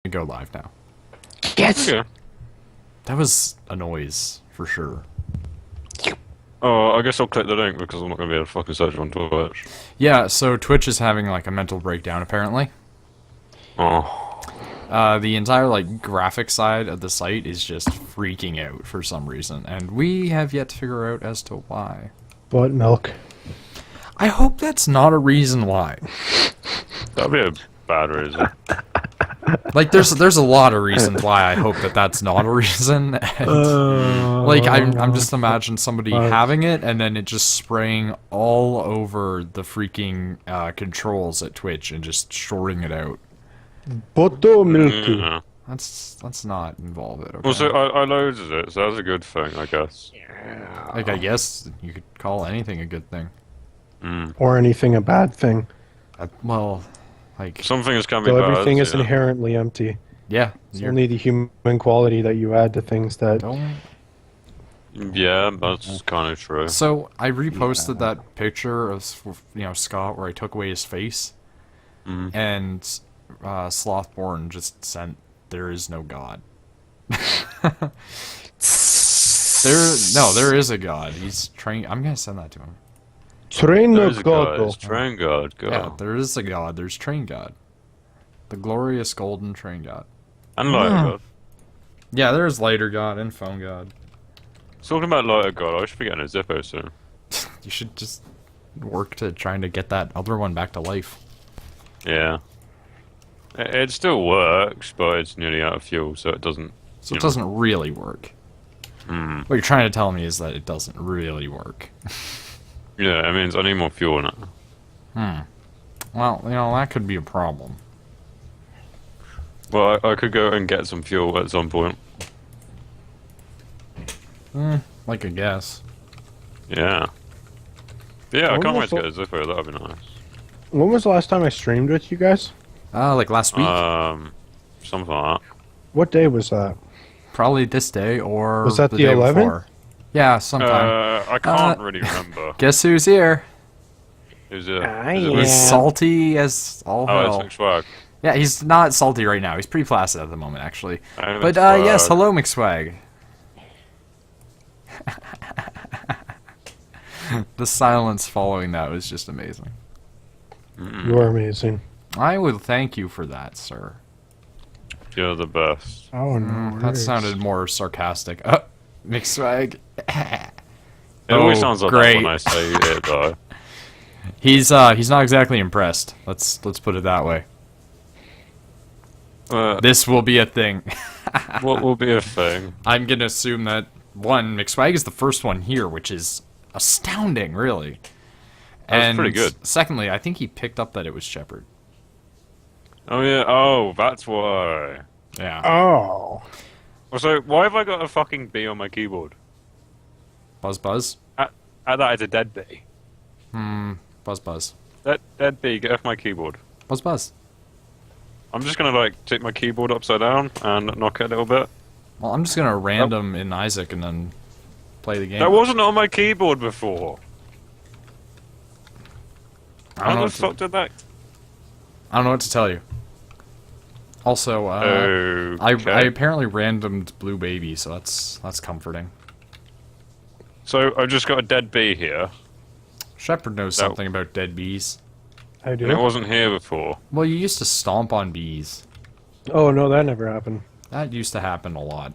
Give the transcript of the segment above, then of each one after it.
We go live now. Yes. Okay. That was a noise for sure. Oh, I guess I'll click the link because I'm not going to be able to fucking search on Twitch. Yeah, so Twitch is having like a mental breakdown apparently. Oh. The entire like graphic side of the site is just freaking out for some reason, and we have yet to figure out as to why. Butt milk. I hope that's not a reason why. That'd be a bad reason. Like, there's a lot of reasons why I hope that that's not a reason. And, like, I'm just imagining somebody having it and then it just spraying all over the freaking controls at Twitch and just shorting it out. Butter milky. Yeah. Let's not involve it. Okay? Well, so I loaded it, so that's a good thing, I guess. Like, I guess you could call anything a good thing. Or anything a bad thing. Well, like, Some things can be So bad. everything is yeah. inherently empty. yeah, It's only the human quality that you add to things that... don't. Yeah, that's kind of true. So I reposted that picture of Scott where I took away his face, and Slothborn just sent "There is no God." There is a God. He's trying. I'm gonna send that to him. Train There's of a guy, God. it's Train God, go. Yeah, there is a God. There's Train God, the glorious golden Train God. And Lighter God. Yeah, there's Lighter God and Phone God. Talking about Lighter God, I should be getting a Zippo soon. You should just work to trying to get that other one back to life. Yeah. It still works, but it's nearly out of fuel, so it doesn't... So it doesn't really work. What you're trying to tell me is that it doesn't really work. Yeah, it means I need more fuel in it. Well, that could be a problem. Well, I could go and get some fuel at some point. Like a guess. Yeah. Yeah, I When can't wait was to get a Zippo, that'd be nice. When was the last time I streamed with you guys? Like last week? Something like that. What day was that? Probably this day or Was that the the day 11th? before. Yeah, sometime. I can't really remember. Guess who's here? Is it? He's salty as all Oh, hell. it's McSwag. Yeah, he's not salty right now. He's pretty placid at the moment, actually. Hey, But McSwag. yes, hello, McSwag. The silence following that was just amazing. You are amazing. I would thank you for that, sir. You're the best. Oh no. That sounded more sarcastic. McSwag. It always sounds like great. that when I say it, though. He's not exactly impressed. Let's put it that way. This will be a thing. What will be a thing? I'm gonna assume that McSwag is the first one here, which is astounding, really. That's pretty good. Secondly, I think he picked up that it was Sheppard. Oh, yeah. Oh, that's why. Yeah. Oh. So, why have I got a fucking B on my keyboard? Buzz buzz. That is a dead B. Buzz buzz. Dead B, get off my keyboard. Buzz buzz. I'm just gonna, like, take my keyboard upside down and knock it a little bit. Well, I'm just gonna random in Isaac and then play the game. That wasn't on my keyboard before. I don't know How the what to- fuck did that... I don't know what to tell you. Also, I Okay. apparently randomed Blue Baby, so that's comforting. So, I've just got a dead B here. Sheppard knows No. something about dead bees. I do. And it wasn't here before. Well, you used to stomp on bees. Oh no, that never happened. That used to happen a lot.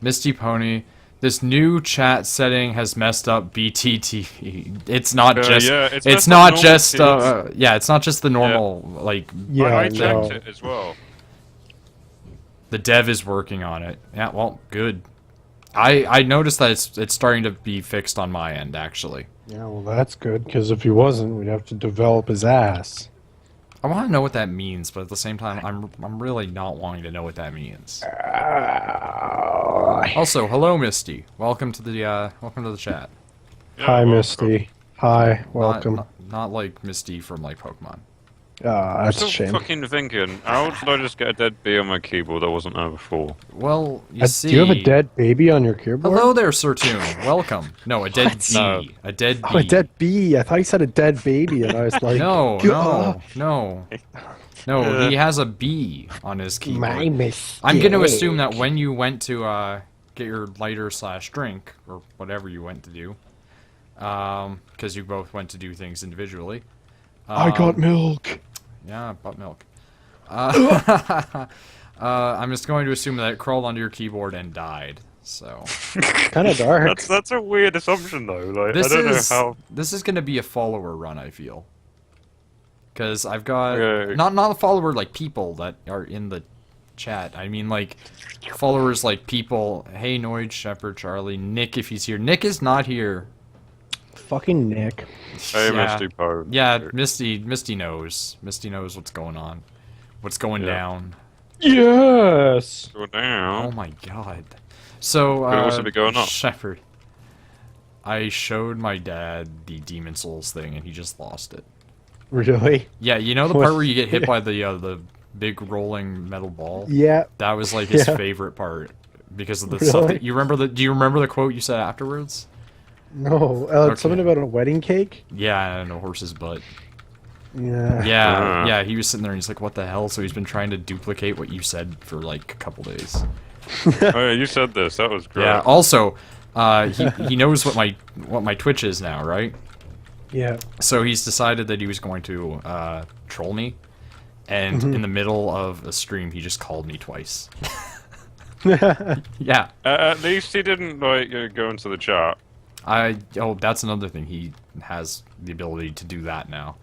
Misty Pony, this new chat setting has messed up BTTV. It's not just. yeah, it's it's messed not up just. normal Yeah, it's not just the normal like. Yeah, I no. checked it as well. The dev is working on it. Yeah, well, good. I noticed that it's starting to be fixed on my end actually. Yeah, well that's good, because if he wasn't, we'd have to develop his ass. I want to know what that means, but at the same time, I'm really not wanting to know what that means. Also, hello, Misty. Welcome to the chat. Yeah, Hi, well, Misty. Hi, welcome. Not like Misty from like Pokemon. I'm That's still a shame. fucking thinking, how did I just get a dead B on my keyboard that wasn't there before? Well, you Do see. you have a dead baby on your keyboard? Hello there, Sir Toon. Welcome. No, a dead What? bee. No. A dead bee. Oh, a dead bee. I thought you said a dead baby, and I was like, No, "Gah." no, no. No, he has a B on his keyboard. My mistake. I'm going to assume that when you went to get your lighter/drink, or whatever you went to do, because you both went to do things individually. I got milk. Yeah, butt milk. I'm just going to assume that it crawled onto your keyboard and died. So Kind of dark. That's a weird assumption though. Like this I don't is know how. this is going to be a follower run. I feel because I've got Okay. not a follower like people that are in the chat. I mean like followers like people. Hey, Noid, Sheppard, Charlie, Nick, if he's here. Nick is not here. Fucking Nick. Hey, Yeah. Misty Poe. Yeah, Misty knows. Misty knows what's going on. What's going down. Yes. Go Oh down. my god. So, Could also be going up. Sheppard, I showed my dad the Demon Souls thing, and he just lost it. Really? Yeah, you know the part where you get hit by the big rolling metal ball? Yeah. That was like his Yeah. favorite part because of the Really? stuff that you remember. Do you remember the quote you said afterwards? No. Okay. Something about a wedding cake? Yeah, and a horse's butt. Yeah. Yeah, yeah. He was sitting there, and he's like, "What the hell?" So he's been trying to duplicate what you said for like a couple days. Oh yeah, you said this. That was great. Yeah. Also, he knows what my Twitch is now, right? Yeah. So he's decided that he was going to troll me, and in the middle of a stream, he just called me twice. Yeah. At least he didn't like go into the chat. Oh, that's another thing. He has the ability to do that now.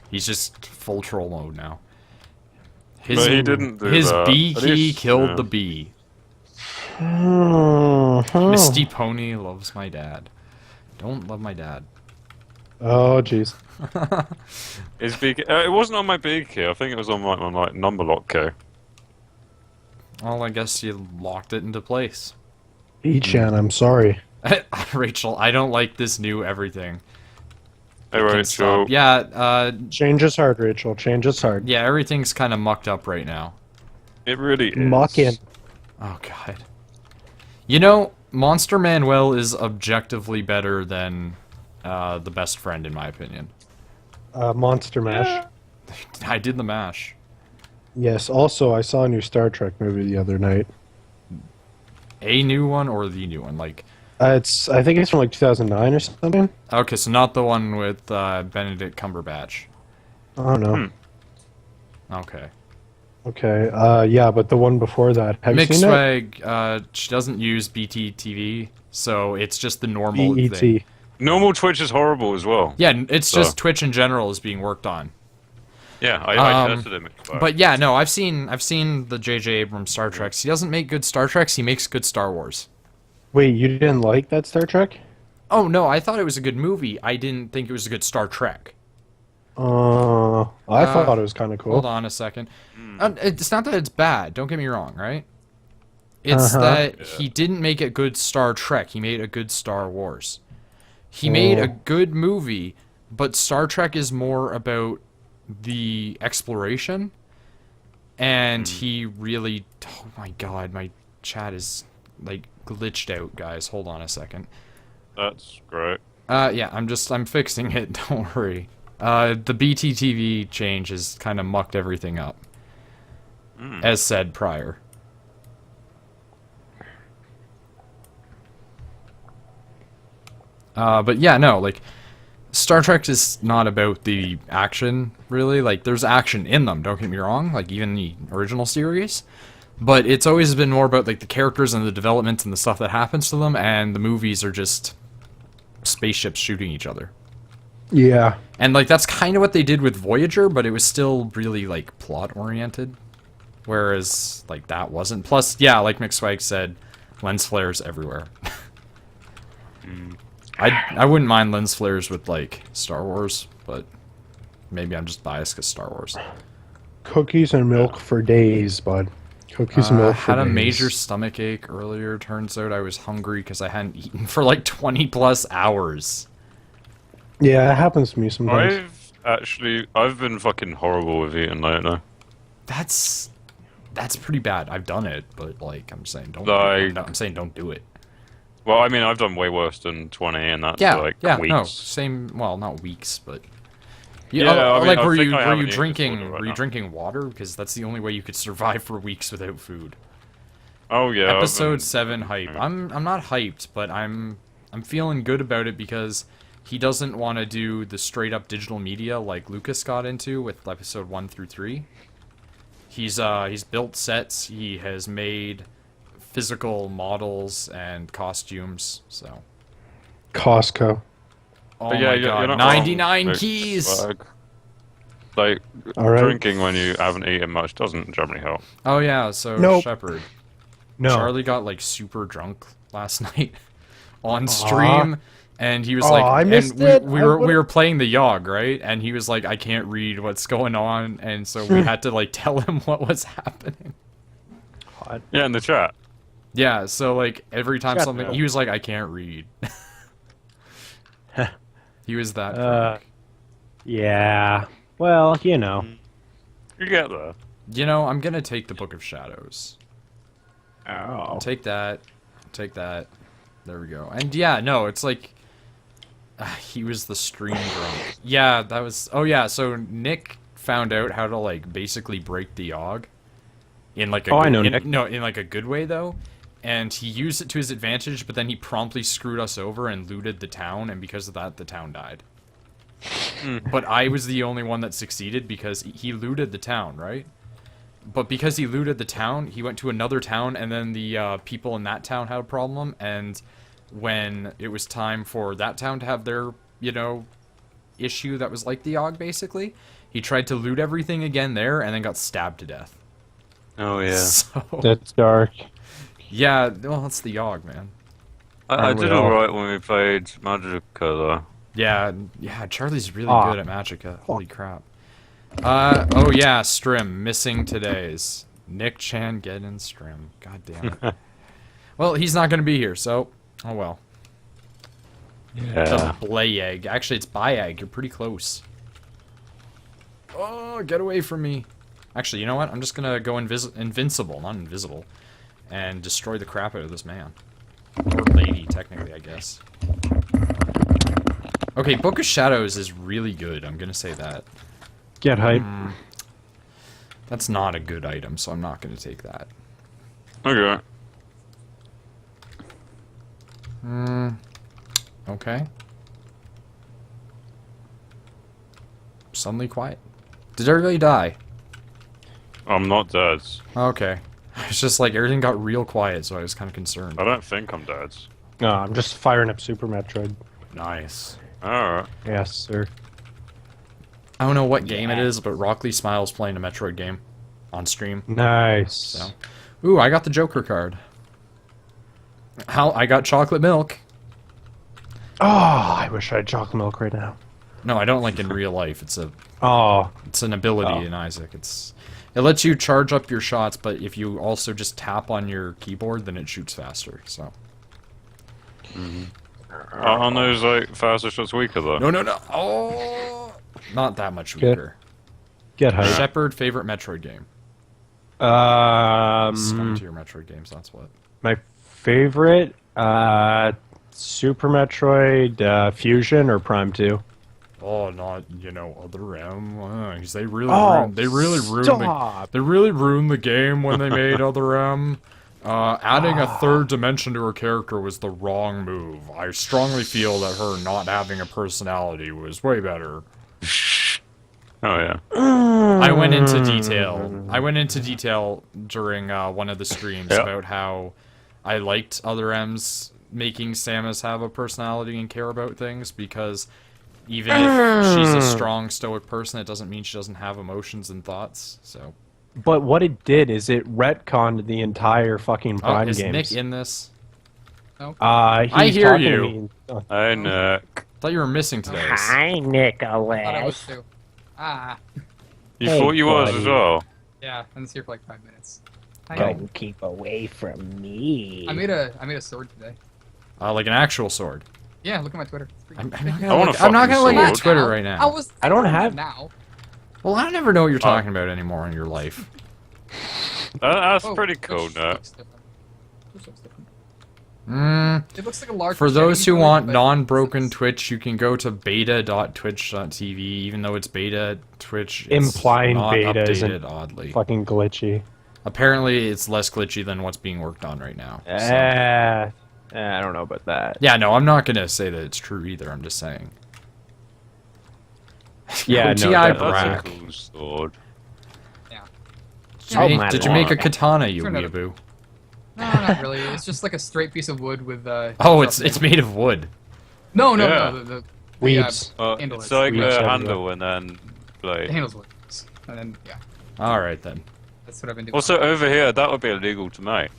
He's just full troll mode now. But he didn't do his that. B At key least, killed yeah. the bee. Oh. Misty Pony loves my dad. Don't love my dad. Oh, jeez. His B key. It wasn't on my B key. I think it was on my number lock key. Well, I guess you locked it into place. E-chan, I'm sorry. Rachel, I don't like this new everything. Hey Can Rachel. stop. Yeah, Change is hard, Rachel. Change is hard. yeah, everything's kind of mucked up right now. It really is. Mucking. Oh, God. You know, Monster Manuel is objectively better than The Best Friend, in my opinion. Monster Mash. I did the mash. Yes. Also, I saw a new Star Trek movie the other night. A new one or the new one? Like, I think it's from like 2009 or something. okay, so not the one with Benedict Cumberbatch. I don't know. Okay. Okay. Yeah, but the one before that. Have you seen it? Mixwag, she doesn't use BT so it's just the normal BET. thing. Normal Twitch is horrible as well. Yeah, it's So- just Twitch in general is being worked on. Yeah, I tested him. But yeah, no, I've seen the J.J. Abrams Star Treks. He doesn't make good Star Treks. He makes good Star Wars. Wait, you didn't like that Star Trek? Oh no, I thought it was a good movie. I didn't think it was a good Star Trek. I thought it was kind of cool. Hold on a second. It's not that it's bad. Don't get me wrong, right? It's Uh-huh. that he didn't make a good Star Trek. He made a good Star Wars. He made a good movie, but Star Trek is more about the exploration, and he really. Oh my God, my chat is like glitched out, guys. Hold on a second. That's great. Yeah, I'm fixing it. Don't worry. The BTTV change has kind of mucked everything up, as said prior. But yeah, no, like, Star Trek is not about the action, really. Like, there's action in them, don't get me wrong, like, even the original series. But it's always been more about, like, the characters and the development and the stuff that happens to them, and the movies are just spaceships shooting each other. Yeah. And, like, that's kind of what they did with Voyager, but it was still really, like, plot-oriented. Whereas, like, that wasn't. Plus, yeah, like McSwag said, lens flares everywhere. I wouldn't mind lens flares with, like, Star Wars, but maybe I'm just biased because Star Wars. Cookies and milk for days, bud. Cookies and I milk for had a days. major stomach ache earlier. Turns out I was hungry because I hadn't eaten for, like, 20-plus hours. Yeah, it happens to me sometimes. I've been fucking horrible with eating lately. That's pretty bad. I've done it, but, like, I'm saying don't. Like- I'm saying don't do it. Well, I mean, I've done way worse than 20, and that's Yeah, like yeah, weeks. no, same. Well, not weeks, but Yeah, I mean, like I were think you I have an eating drinking disorder right now. drinking water? Because that's the only way you could survive for weeks without food. Oh yeah. I've Episode been- 7 hype. I'm not hyped, but I'm feeling good about it because he doesn't want to do the straight up digital media like Lucas got into with episode 1 through 3. He's built sets, he has made physical models and costumes, so Costco. oh But yeah, my you're god, not 99 wrong, keys. Swag. Like All right. drinking when you haven't eaten much doesn't generally help. Oh yeah, so Nope. Sheppard. No. Charlie got like super drunk last night on stream, and he was Aw, like, I missed and it. we I were would've- we were playing the Yogg, right? And he was like, I can't read what's going on, and so we had to like tell him what was happening. Yeah, in the chat. Yeah, so like every time Shut something, up. he was like, I can't read. He was that. drunk. Yeah. Well, you know. You get there. You know, I'm gonna take the Book of Shadows. Oh. Take that. Take that. There we go. And yeah, no, it's like he was the stream drunk. Yeah, that was. Oh yeah, so Nick found out how to like basically break the Yogg in like a Oh, I good, know in, Nick. no, in like a good way though. And he used it to his advantage, but then he promptly screwed us over and looted the town, and because of that, the town died. But I was the only one that succeeded because he looted the town, right? But because he looted the town, he went to another town, and then the people in that town had a problem, and when it was time for that town to have their, you know, issue that was like the Yogg, basically, he tried to loot everything again there, and then got stabbed to death. Oh yeah. So, That's dark. yeah, well, it's the Yogg, man. I Aren't we did all? alright when we played Magicka though. Yeah, yeah, Charlie's really Ah. good at Magicka. Holy crap. Oh yeah, Strim, missing today's. Nick Chan getting Strim. God damn it. Well, he's not gonna be here, so, oh well. Yeah. The Blayeg. Actually, it's Bayag. You're pretty close. Oh, get away from me. Actually, you know what? I'm just gonna go invincible, not invisible, and destroy the crap out of this man. Or lady, technically, I guess. Okay, Book of Shadows is really good. I'm gonna say that. Get hype. That's not a good item, so I'm not gonna take that. Okay. Okay. Suddenly quiet. Did everybody die? I'm not dead. Okay. It's just like everything got real quiet, so I was kind of concerned. I don't think I'm dead. No, I'm just firing up Super Metroid. Nice. Alright. Yes, sir. I don't know what game it is, but Rockley Smiles playing a Metroid game on stream. Nice. So. Ooh, I got the Joker card. How I got chocolate milk. Oh, I wish I had chocolate milk right now. No, I don't like in real life. It's Oh, an ability in Isaac. It lets you charge up your shots, but if you also just tap on your keyboard, then it shoots faster. So. Aren't those like faster shots weaker though? No. Oh, not that much weaker. Get hype. Sheppard, favorite Metroid game. Come to your Metroid games. That's what. My favorite, Super Metroid, Fusion or Prime 2. Oh, not other M. Because they really Oh, ruined, they really ruined stop. they really ruined the game when they made Other M. Adding a third dimension to her character was the wrong move. I strongly feel that her not having a personality was way better. Oh yeah. I went into detail. I went into detail during one of the streams Yeah. about how I liked Other M's making Samus have a personality and care about things, because even if she's a strong, stoic person, it doesn't mean she doesn't have emotions and thoughts. So, But what it did is it retconned the entire fucking Prime is games. Nick in this? He's I hear talking to you. me. Hey Nick. Thought you were missing today. Hi, Nicholas. I thought I was too. Ah, You Hey, thought you was buddy. as well? yeah, I was here for like 5 minutes. Don't keep away from me. I made a sword today. Like an actual sword. Yeah, look at my Twitter. It's pretty I'm good. not I want a I'm not fucking gonna look at your sword. Twitter right now. I don't have- now. Well, I never know what you're talking about anymore in your life. That's Oh, pretty Twitch cool, Nick. looks different. Twitch looks different. It looks like a large. For those who machete, want but non-broken it's- Twitch, you can go to beta.twitch.tv, even though it's beta, Twitch is Implying not beta updated, isn't oddly. fucking glitchy. Apparently, it's less glitchy than what's being worked on right now. So. I don't know about that. Yeah, no, I'm not gonna say that it's true either, I'm just saying. Yeah, no, TI that's Brack. That's a cool sword. Yeah. Did you make a katana, you Turned out- weeaboo? No, not really. It's just like a straight piece of wood with. Oh, it's made of wood. No, no, Yeah. no. The Weeds. handle It's is- like Weeds a everywhere. handle and then blade. the handle's wood, and then yeah, Alright then. that's what I've been doing. Also, over here, that would be illegal to make.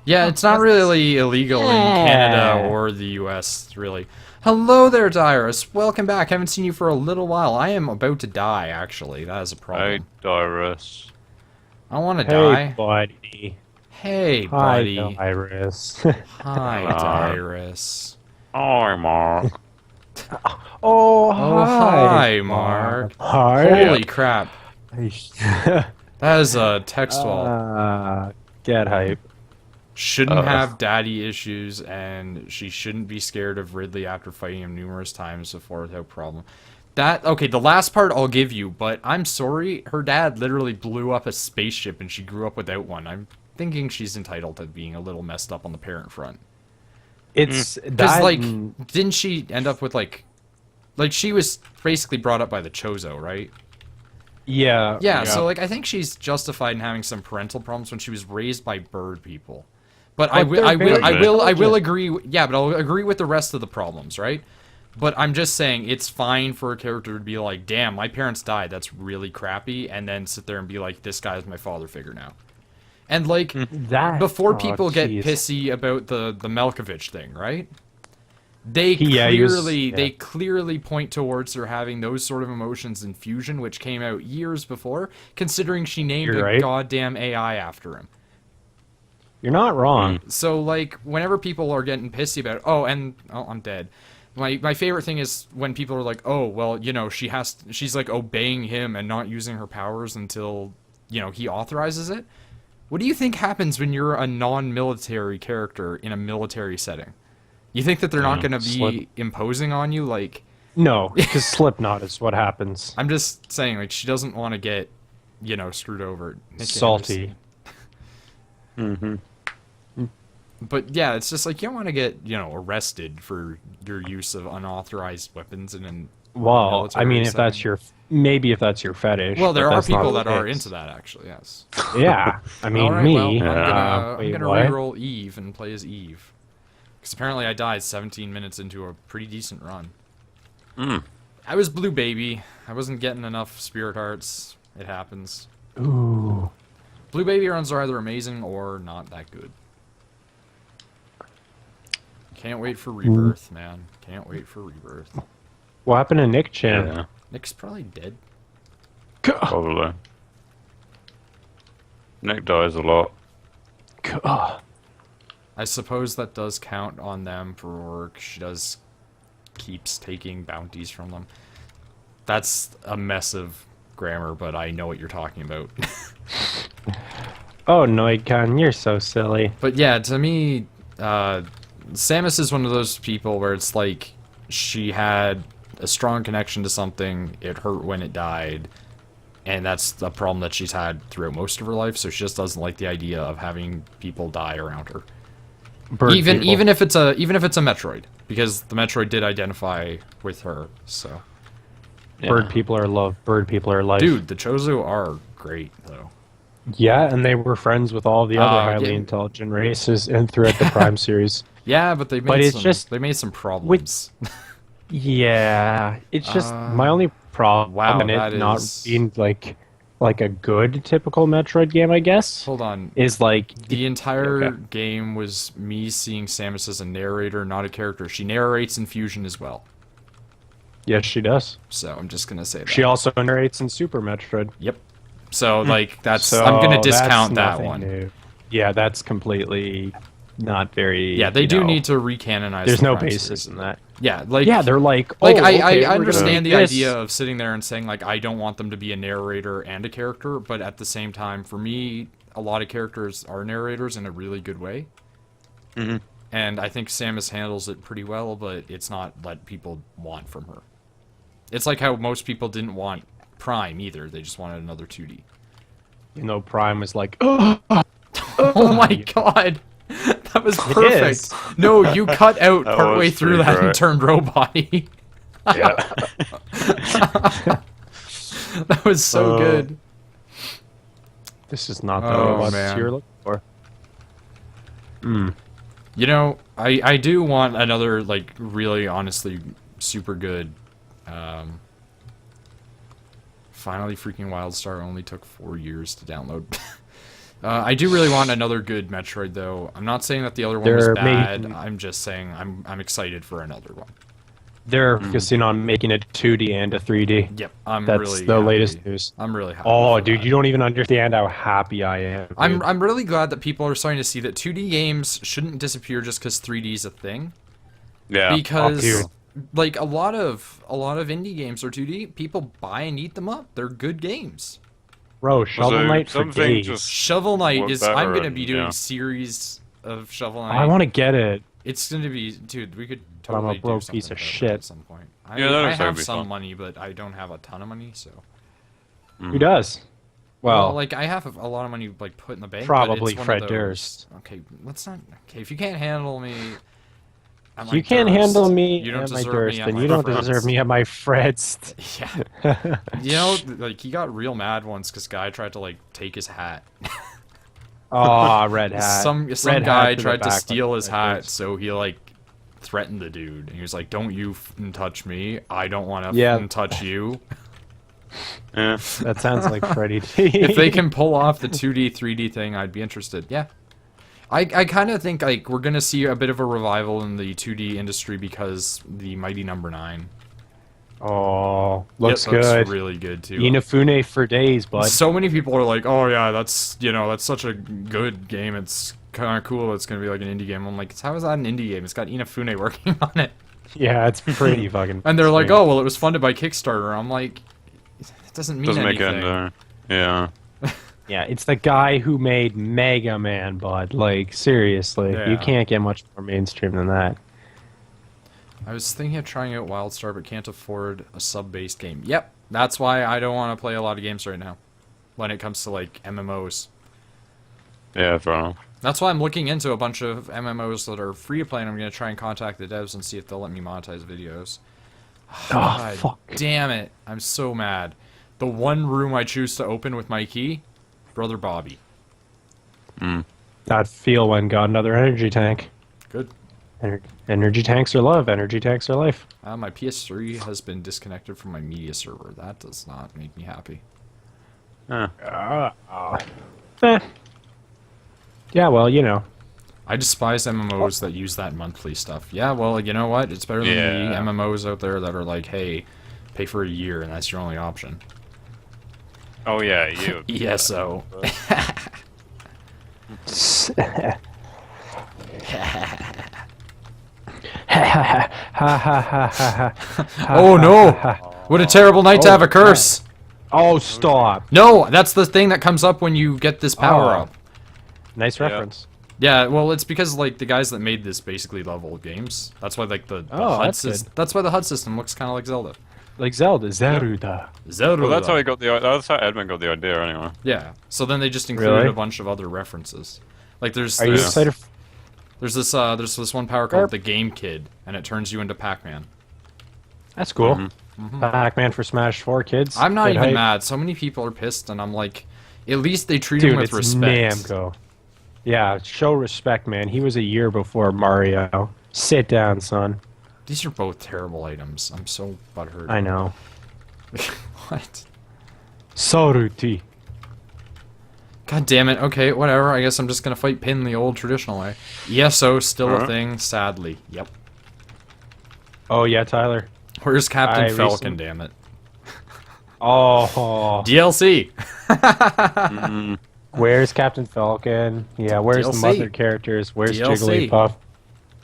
Yeah, it's not really illegal in Canada or the US, really. Hello there, Dyrus. Welcome back. Haven't seen you for a little while. I am about to die, actually. That is a Hey, problem. Dyrus. I want to Hey, die. buddy. Hey, Hi, buddy. Iris. Hi, Hello. Dyrus. Hi, Mark. oh, Oh, hi, hi, Mark. Hi. Holy crap. That is a text wall. Get hype. Shouldn't have daddy issues, and she shouldn't be scared of Ridley after fighting him numerous times before without problem. Okay, the last part I'll give you, but I'm sorry, her dad literally blew up a spaceship and she grew up without one. I'm thinking she's entitled to being a little messed up on the parent front. It's Because, that. like, didn't she end up with, like, she was basically brought up by the Chozo, right? yeah. Yeah, so, like, I think she's justified in having some parental problems when she was raised by bird people. But I they're will very agree. Yeah, but I'll agree with the rest of the problems, right? But I'm just saying it's fine for a character to be like, "Damn, my parents died. That's really crappy," and then sit there and be like, "This guy's my father figure now." And like that before oh, people get jeez. pissy about the Malkovich thing, right? They Yeah, he was- clearly yeah. they clearly point towards her having those sort of emotions in Fusion, which came out years before, considering she named You're a right. goddamn AI after him. You're not wrong. So, like, whenever people are getting pissy about, I'm dead. My favorite thing is when people are like, oh, well, you know, she's like obeying him and not using her powers until, you know, he authorizes it. What do you think happens when you're a non-military character in a military setting? You think that they're not going to be Slip. imposing on you? Like, No, because Slipknot is what happens. I'm just saying, like, she doesn't want to get, you know, screwed over. Salty. But yeah, it's just like you don't want to get, you know, arrested for your use of unauthorized weapons in an Well, military I mean, if that's setting. if that's your fetish. Well, there but are that's not people the that are case. into that, actually, yes. Yeah, I mean, Alright, me. well, I'm wait, gonna what? reroll Eve and play as Eve. Because apparently I died 17 minutes into a pretty decent run. I was blue baby. I wasn't getting enough spirit hearts. It happens. Ooh. Blue baby runs are either amazing or not that good. Can't wait for rebirth, man. Can't wait for rebirth. What happened to Nick Chan? Yeah, Nick's probably dead. probably. Nick dies a lot. God. I suppose that does count on them for work. She keeps taking bounties from them. That's a mess of grammar, but I know what you're talking about. Oh, Noidcon, you're so silly. But yeah, to me, Samus is one of those people where it's like she had a strong connection to something, it hurt when it died, and that's a problem that she's had throughout most of her life, so she just doesn't like the idea of having people die around her. Even if it's a Metroid, because the Metroid did identify with her, so. Bird people are love. Bird people are life. Dude, the Chozo are great though. Yeah, and they were friends with all the other highly yeah. intelligent races and throughout the Prime series. Yeah, but they made it's they made some problems. Yeah, it's just my only problem wow, in that it not is- being like a good typical Metroid game, I guess, Hold on. is like The entire okay. game was me seeing Samus as a narrator, not a character. She narrates in Fusion as well. yes, she does. So I'm just gonna say that. She also narrates in Super Metroid. Yep. So like that's So I'm gonna that's discount that nothing one. new. Yeah, that's completely not very. Yeah, they you do know, need to recanonize. There's the no Prime basis series. in that. Yeah, like Yeah, they're like, like oh, I okay, we're gonna understand the make this. idea of sitting there and saying like I don't want them to be a narrator and a character, but at the same time, for me, a lot of characters are narrators in a really good way. And and I think Samus handles it pretty well, but it's not what people want from her. It's like how most people didn't want Prime either. They just wanted another 2D. You know, Prime was like, oh, Oh my god! That was perfect. is. No, you cut out That partway was through pretty that and great. turned robot-y. Yeah. That was so good. this is not the Oh, robot man. you're looking for. You know, I do want another, like, really, honestly, super good, finally freaking WildStar only took 4 years to download. I do really want another good Metroid, though. I'm not saying that the other one was They're bad. making- I'm just saying I'm excited for another one. They're focusing on making it 2D and a 3D. Yep, I'm That's really the happy. latest news. I'm really happy. Oh, for dude, that. you don't even understand how happy I am. Dude. I'm really glad that people are starting to see that 2D games shouldn't disappear just because 3D is a thing. Yeah. Because dude. like a lot of indie games are 2D. People buy and eat them up. They're good games. Bro, Shovel Knight for something days. just- Shovel Knight Work is. better I'm gonna and- be doing yeah. series of Shovel Knight. I want to get it. It's gonna be, dude. We could But I'm a totally do broke something piece of about it shit. at some point. I, Yeah, that I looks like have it'd be some fun. money, but I don't have a ton of money. So Who does? Well, like I have a lot of money like put in the bank. but probably it's one of Fred those- Durst. Okay, let's not. Okay, if you can't handle me. at if my you can't Durst, handle me you don't at my deserve Durst, me at then my you don't Fred's. deserve me at my Fred's. Yeah. You know, like he got real mad once because guy tried to like take his hat. Aw, red hat. Some Red guy hat the tried to back steal like his Fred hat, Durst. so he like threatened the dude. And he was like, "Don't you f***ing touch me. I don't want to Yeah. f***ing touch you." Yeah. That sounds like Freddy. If they can pull off the 2D, 3D thing, I'd be interested. Yeah. I kind of think like we're gonna see a bit of a revival in the 2D industry because the Mighty Number 9 Oh, looks looks good. really good too. Inafune for days, bud. So many people are like, "Oh yeah, that's that's such a good game. It's kind of cool. It's gonna be like an indie game." I'm like, "How is that an indie game? It's got Inafune working on it." Yeah, it's pretty fucking. And they're like, sweet. "Oh well, it was funded by Kickstarter." I'm like, "It doesn't mean Doesn't make anything." it. Yeah. Yeah, it's the guy who made Mega Man, bud. Like, seriously, Yeah. you can't get much more mainstream than that. I was thinking of trying out WildStar, but can't afford a sub-based game. Yep, that's why I don't want to play a lot of games right now. When it comes to like MMOs, Yeah, fair enough. that's why I'm looking into a bunch of MMOs that are free to play, and I'm gonna try and contact the devs and see if they'll let me monetize videos. Oh, God fuck. damn it! I'm so mad. The one room I choose to open with my key, Brother Bobby. Not feel when got another energy tank. Good. Energy tanks are love. Energy tanks are life. My PS3 has been disconnected from my media server. That does not make me happy. Yeah. Yeah, well, you know. I despise MMOs that use that monthly stuff. Yeah, well, you know what? It's better than the Yeah. MMOs out there that are like, hey, pay for a year and that's your only option. Oh yeah, you. ESO. Oh no! What a terrible night to have a curse! Oh, stop. No, that's the thing that comes up when you get this power Oh. up. Nice Yeah. reference. Yeah, well, it's because like the guys that made this basically love old games. That's why like the Oh, HUD that's system. good. That's why the HUD system looks kind of like Zelda. Like Zelda. Zelda. Zelda. Well, that's how he got the. That's how Edmund got the idea, anyway. Yeah. So then they just included Really? a bunch of other references. Like there's Are you there's, excited? there's this one power called the Game Kid, and it turns you into Pac-Man. That's cool. Pac-Man for Smash 4, kids. I'm not Good even hype. mad. So many people are pissed, and I'm like, at least they treat him Dude, with it's respect. Namco. Yeah, show respect, man. He was a year before Mario. Sit down, son. These are both terrible items. I'm so butthurt. I know. What? Saruti. God damn it. Okay, whatever. I guess I'm just gonna fight Pin the old traditional way. ESO still a Huh? thing, sadly. Yep. Oh, yeah, Tyler. Where's Captain I Falcon? recent- Damn it. Oh, DLC. where's Captain Falcon? Yeah, where's DLC. the mother characters? Where's DLC. Jigglypuff?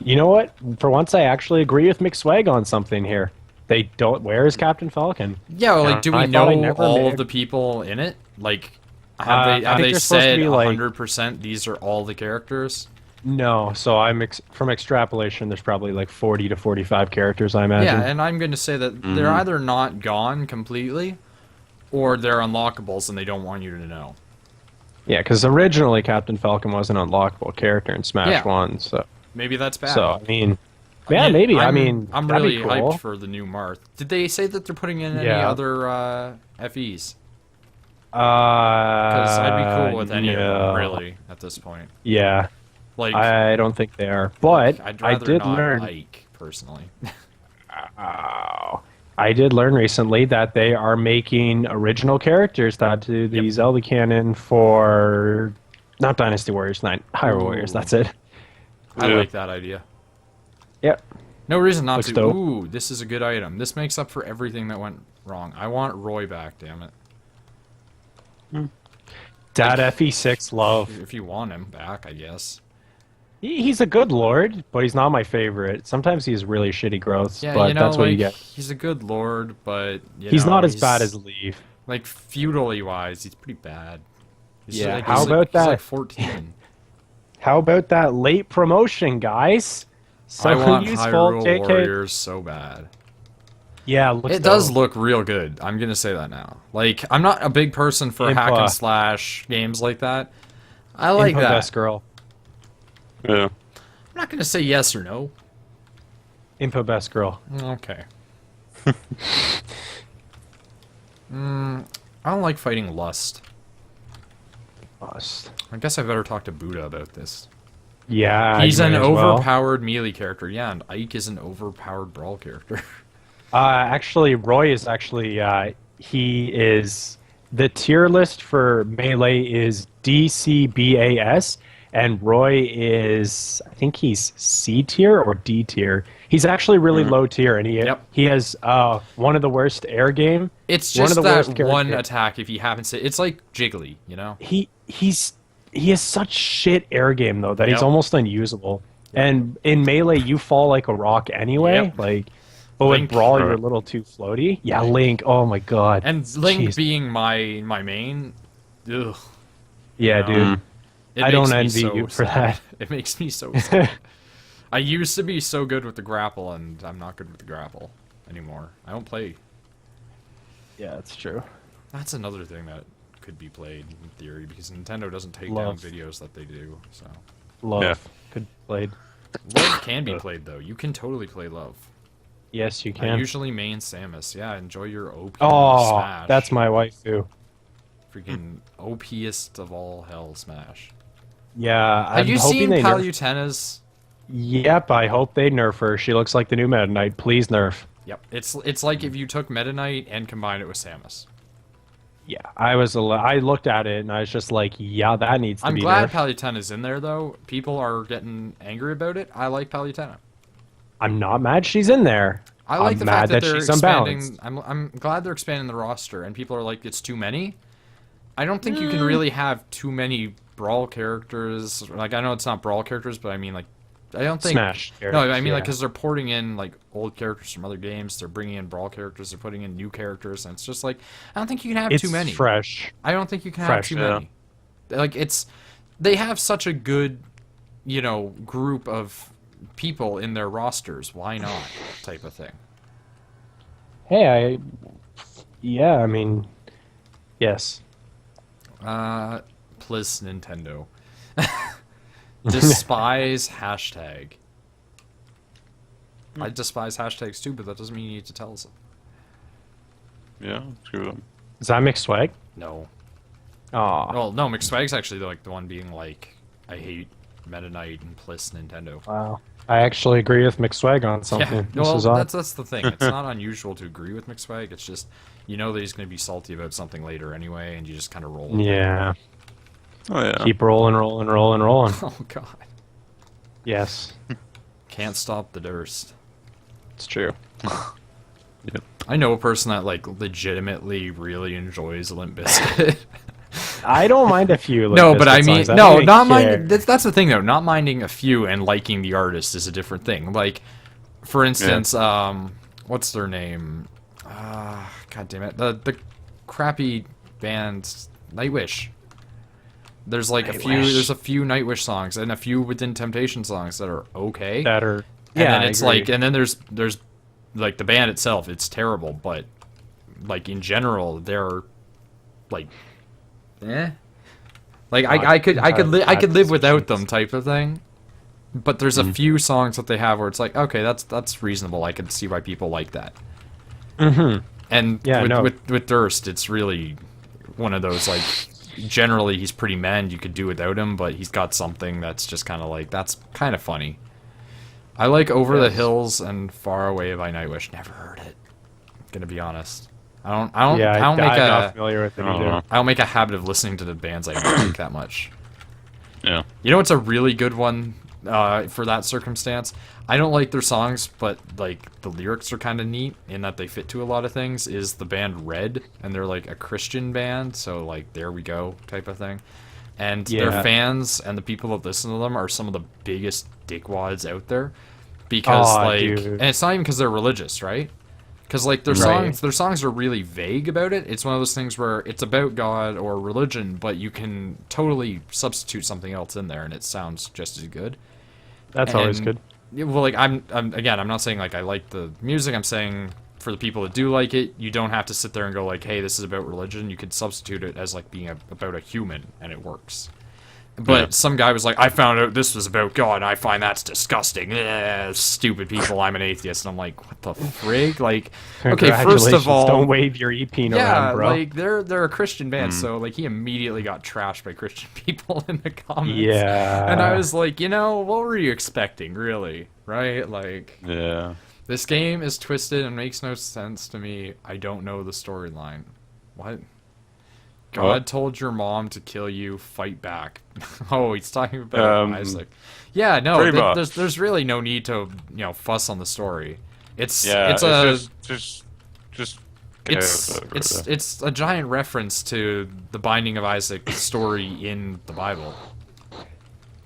You know what? For once, I actually agree with McSwag on something here. They don't. Where is Captain Falcon? Yeah, well, like, do we I thought I know never all made- of the people in it? Like, I have think they they're supposed to said be, like- 100% these are all the characters? No, so from extrapolation, there's probably like 40 to 45 characters, I imagine. Yeah, and I'm going to say that they're either not gone completely, or they're unlockables and they don't want you to know. Yeah, because originally Captain Falcon was an unlockable character in Smash Yeah. 1, so Maybe that's bad. I mean, yeah, maybe. I'm that'd really be cool. hyped for the new Marth. Did they say that they're putting in any Yeah. other FEs? Because Because I'd be cool with any of them, really, at this point. Yeah, Like, I don't think they are, but I'd I rather did not learn. Ike, personally. I did learn recently that they are making original characters to add to the Zelda canon for not Dynasty Warriors 9, Hyrule Warriors. That's it. I Yeah. like that idea. Yep. No reason not Looks to. dope. Ooh, this is a good item. This makes up for everything that went wrong. I want Roy back, damn it. Dad FE6 love. If you want him back, I guess. He's a good lord, but he's not my favorite. Sometimes he's really shitty growths, Yeah, but you know, that's what like, you get. he's a good lord, but He's not as bad as Leaf. Like, feudally wise, he's pretty bad. He's Yeah, like, how he's about like, that? He's like 14. How about that late promotion, guys? I want useful, Hyrule JK. Warriors so bad. Yeah, looks It does dope. look real good. I'm gonna say that now. Like, I'm not a big person for hack Impa. and slash games like that. I like Impa that. Best Girl. Yeah. I'm not gonna say yes or no. Impa Best Girl. Okay. I don't like fighting Lust. Must. I guess I better talk to Buddha about this. Yeah, He's you an may as well. overpowered melee character. Yeah, and Ike is an overpowered brawl character. Actually, Roy is actually he is the tier list for melee is DCBAS, and Roy is I think he's C tier or D tier. He's actually really low tier, and Yep. he has one of the worst air game. It's One of just the worst that one character- attack if he happens to. It's like Jiggly, you know? He has such shit air game though that he's Yep. almost unusable. And in melee, you fall like a rock anyway. Yep. Like, but with Link. brawl, you're a little too floaty. Yeah, Link. Oh my god. And Link Jeez. being my main, ugh. Yeah, dude. It I don't makes me envy so you for sad. that. It makes me so sad. I used to be so good with the grapple, and I'm not good with the grapple anymore. I don't play. Yeah, that's true. That's another thing that could be played in theory, because Nintendo doesn't take Love. down videos that they do. So Love. Yeah. Good played. Love can be played though. You can totally play Love. Yes, you I can. usually main Samus. Yeah, enjoy your OP Oh, Smash. that's my waifu. freaking OPest of all hell Smash. Yeah, Have I'm you hoping seen they nerf. Palutena's? Yep, I hope they nerf her. She looks like the new Meta Knight. Please nerf. Yep. It's like if you took Meta Knight and combined it with Samus. Yeah, I looked at it and I was just like, yeah, that needs to I'm be glad nerfed. Palutena's in there though. People are getting angry about it. I like Palutena. I'm not mad she's in there. I like I'm the mad fact that that they're she's expanding. unbalanced. I'm glad they're expanding the roster, and people are like, it's too many. I don't think you can really have too many brawl characters. Like, I know it's not brawl characters, but I mean, like, I don't think. Smash No, I characters, mean, like, yeah. because they're porting in like old characters from other games. They're bringing in brawl characters. They're putting in new characters, and it's just like, I don't think you can have It's too many. fresh. I don't think you can Fresh, have too yeah. many. Like, they have such a good, group of people in their rosters. Why not? Type of thing. Hey, I mean, yes. Please, Nintendo. Despise hashtag. I despise hashtags too, but that doesn't mean you need to tell us. Yeah, screw them. Is that mixed swag? No. Aw. Well, no, McSwag's actually like the one being like, I hate Meta Knight and Bliss Nintendo. Wow. I actually agree with McSwag on something. Yeah, This well, is odd. that's the thing. It's not unusual to agree with McSwag. It's just, that he's going to be salty about something later anyway, and you just kind of roll with it. Yeah. Oh yeah. Keep rolling. Oh, God. Yes, Can't stop the Durst. it's true. I know a person that, like, legitimately really enjoys Limp Bizkit. I don't mind a few. Limp No, but I Bizkit mean, songs. I no, don't even not care. mind. That's the thing, though. Not minding a few and liking the artist is a different thing. Like, for instance, what's their name? God damn it, the crappy band Nightwish. There's like a few. There's a few Nightwish songs and a few Within Temptation songs that are okay. That are. And Yeah, then I it's agree. like, and then there's like the band itself. It's terrible, but like in general, they're like, like I could live without them type of thing. But there's a few songs that they have where it's like, okay, that's reasonable. I can see why people like that. Mm-hmm. And Yeah, with Durst, it's really one of those like. Generally, he's pretty manned. You could do without him, but he's got something that's just kind of like that's kind of funny. I like Over the Hills and Far Away by Nightwish. Never heard it. Gonna be honest. I don't I'm make not familiar with it either. I don't make a habit of listening to the bands I like that much. Yeah. You know what's a really good one for that circumstance? I don't like their songs, but like the lyrics are kind of neat in that they fit to a lot of things. Is the band Red, and they're like a Christian band, so like there we go type of thing. And their fans and the people that listen to them are some of the biggest dickwads out there, because and it's not even because they're religious, right? Because like their songs are really vague about it. It's one of those things where it's about God or religion, but you can totally substitute something else in there, and it sounds just as good. That's always good. Well, like I'm not saying like I like the music. I'm saying for the people that do like it, you don't have to sit there and go like, hey, this is about religion. You could substitute it as like being about a human, and it works. But some guy was like, I found out this was about God, and I find that's disgusting. Stupid people, I'm an atheist. And I'm like, what the frig? Like, okay, first of all... Don't wave your EP around, bro. like, they're a Christian band, so, like, he immediately got trashed by Christian people in the comments. Yeah. And I was like, you know, what were you expecting, really? Right? Like... Yeah. This game is twisted and makes no sense to me. I don't know the storyline. What? God told your mom to kill you. Fight back. Oh, he's talking about Isaac. Yeah, no. There's really no need to fuss on the story. It's just it's a giant reference to the Binding of Isaac story in the Bible.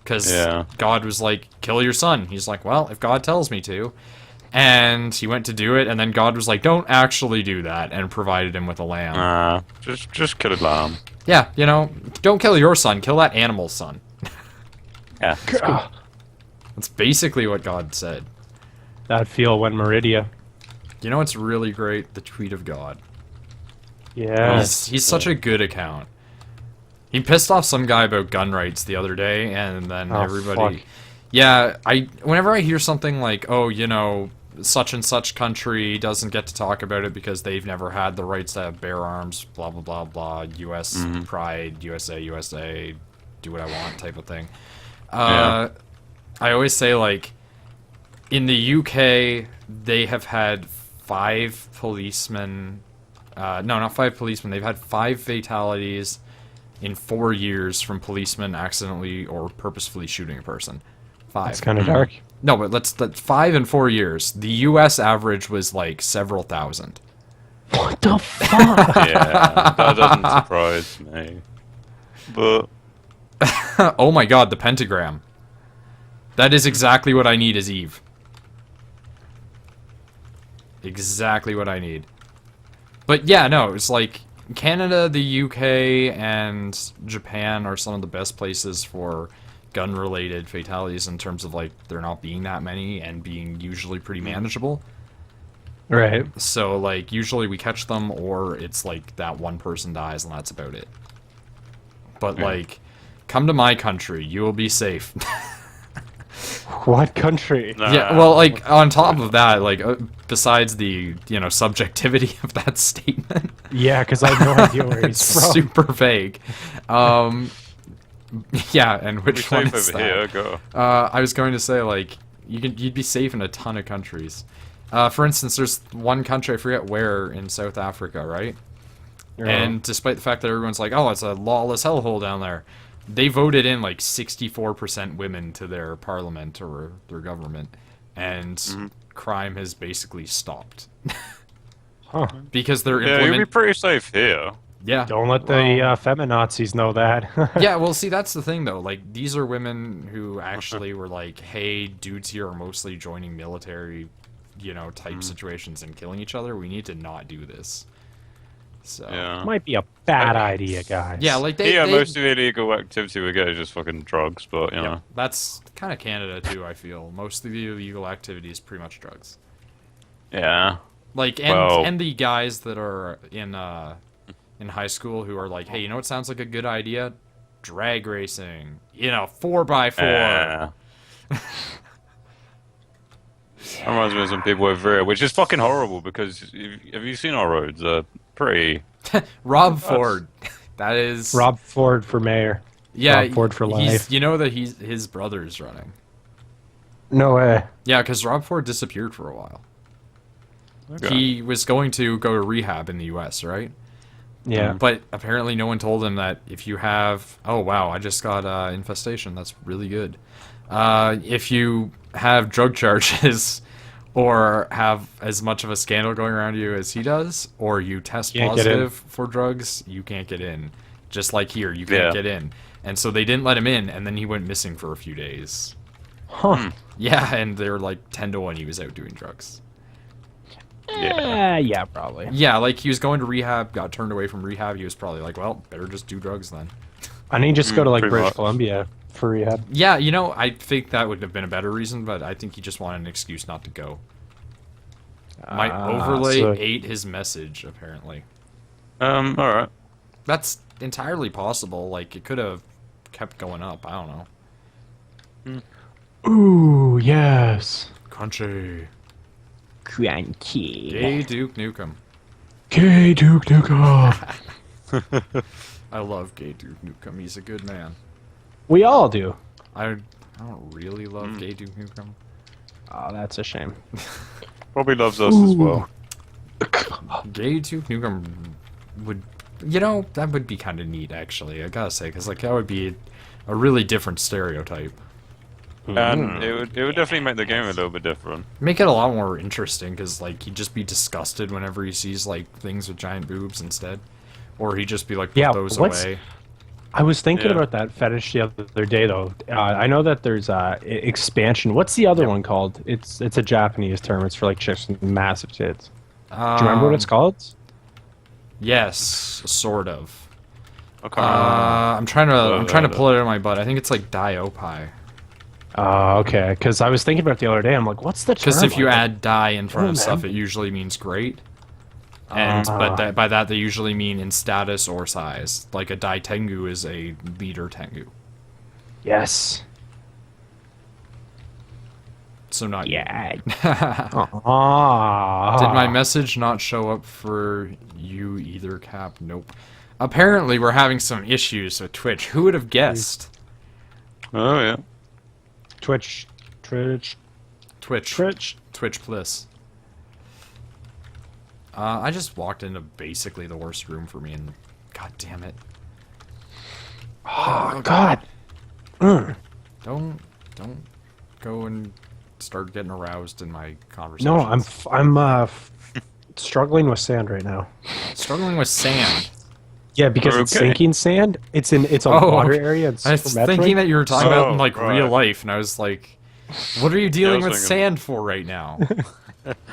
Because God was like, kill your son. He's like, well, if God tells me to. And he went to do it, and then God was like, don't actually do that, and provided him with a lamb. Just kill a lamb. Yeah, don't kill your son, kill that animal's son. Yeah. That's basically what God said. That'd feel when Meridia. You know what's really great? The tweet of God. Yeah. He's such a good account. He pissed off some guy about gun rights the other day, and then everybody... Fuck. Yeah, whenever I hear something like, oh, such and such country doesn't get to talk about it because they've never had the rights to bear arms, blah, blah, blah, blah, U.S. pride, USA, do what I want type of thing. I always say, like, in the UK, they have had 5 policemen, no, not 5 policemen, they've had 5 fatalities in 4 years from policemen accidentally or purposefully shooting a person. 5. That's kind of dark. No, but that's 5 in 4 years. The U.S. average was like several thousand. What the fuck? Yeah, that doesn't surprise me. But oh my god, the pentagram. That is exactly what I need as Eve. Exactly what I need. But yeah, no, it's like Canada, the UK, and Japan are some of the best places for gun-related fatalities in terms of, like, there not being that many and being usually pretty manageable. Right. So, like, usually we catch them, or it's, like, that one person dies, and that's about it. But, like, come to my country. You will be safe. What country? Yeah, well, like, on top of that, like, besides the, subjectivity of that statement. Yeah, because I have no idea where he's from. Super vague. Yeah, and which one is over that? here, go. I was going to say, like, you'd be safe in a ton of countries. For instance, there's one country, I forget where, in South Africa, right? Yeah. And despite the fact that everyone's like, oh, it's a lawless hellhole down there, they voted in, like, 64% women to their parliament or their government, and crime has basically stopped. Huh. Because they're Yeah, you'll be pretty safe here. Yeah. Don't let the feminazis know that. Yeah, well, see, that's the thing, though. Like, these are women who actually were like, hey, dudes here are mostly joining military, type situations and killing each other. We need to not do this. So Yeah. Might be a bad idea, guys. yeah, like Yeah, they most of the illegal activity we get is just fucking drugs, but you know. that's kind of Canada too. I feel most of the illegal activity is pretty much drugs. Yeah. Like and the guys that are in high school who are like, hey, you know what sounds like a good idea? Drag racing. 4x4. Yeah. Reminds me of some people over here, which is fucking horrible because have you seen our roads? They're pretty. Rob Ford. That is Rob Ford for mayor. Yeah, Rob Ford for life. You know that his brother's running. No way. Yeah, because Rob Ford disappeared for a while. Okay. He was going to go to rehab in the U.S., right? Yeah. But apparently no one told him that if you have... Oh, wow, I just got infestation. That's really good. If you have drug charges or have as much of a scandal going around you as he does, or you test positive for drugs, you can't get in. Just like here, you can't get in. And so they didn't let him in, and then he went missing for a few days. Huh. Yeah, and they were like 10 to 1 he was out doing drugs. Yeah, probably. Yeah, like he was going to rehab, got turned away from rehab. He was probably like, well, better just do drugs then. I need to just go to like pretty British much. Columbia for rehab. Yeah, I think that would have been a better reason, but I think he just wanted an excuse not to go. My overlay ate his message, apparently. Alright. That's entirely possible. Like, it could have kept going up. I don't know. Ooh, yes. Crunchy. Crunchy. Gay Duke Nukem. Gay Duke Nukem. I love Gay Duke Nukem. He's a good man. We all do. I don't really love Gay Duke Nukem. Oh, that's a shame. Probably loves us as well. Gay Duke Nukem would... that would be kind of neat, actually. I gotta say, because, like, that would be a really different stereotype. And it would definitely make the game a little bit different. Make it a lot more interesting, because, like, he'd just be disgusted whenever he sees, like, things with giant boobs instead. Or he'd just be like, put those away. I was thinking Yeah. about that fetish the other day, though. I know that there's expansion. What's the other one called? It's a Japanese term. It's for, like, chicks with massive tits. Do you remember what it's called? Yes, sort of. Okay. I'm trying to pull it out of my butt. I think it's like Diopai. Okay. Because I was thinking about it the other day. I'm like, what's the term? Because if you Like, add die in front of man. stuff, it usually means great. And but by that they usually mean in status or size. Like a Dai Tengu is a leader Tengu. Yes. So not Yeah. you. Ah. Did my message not show up for you either, Cap? Nope. Apparently we're having some issues with Twitch. Who would have guessed? Oh yeah. Twitch. Twitch. Twitch Bliss. I just walked into basically the worst room for me, and god damn it. Oh, God. Don't go and start getting aroused in my conversation. No, I'm struggling with sand right now. struggling with sand. Yeah, because it's Okay. sinking sand. It's a water area. It's I was for Metroid. thinking that you were talking about in like right. real life, and I was like, what are you dealing was with thinking- sand for right now?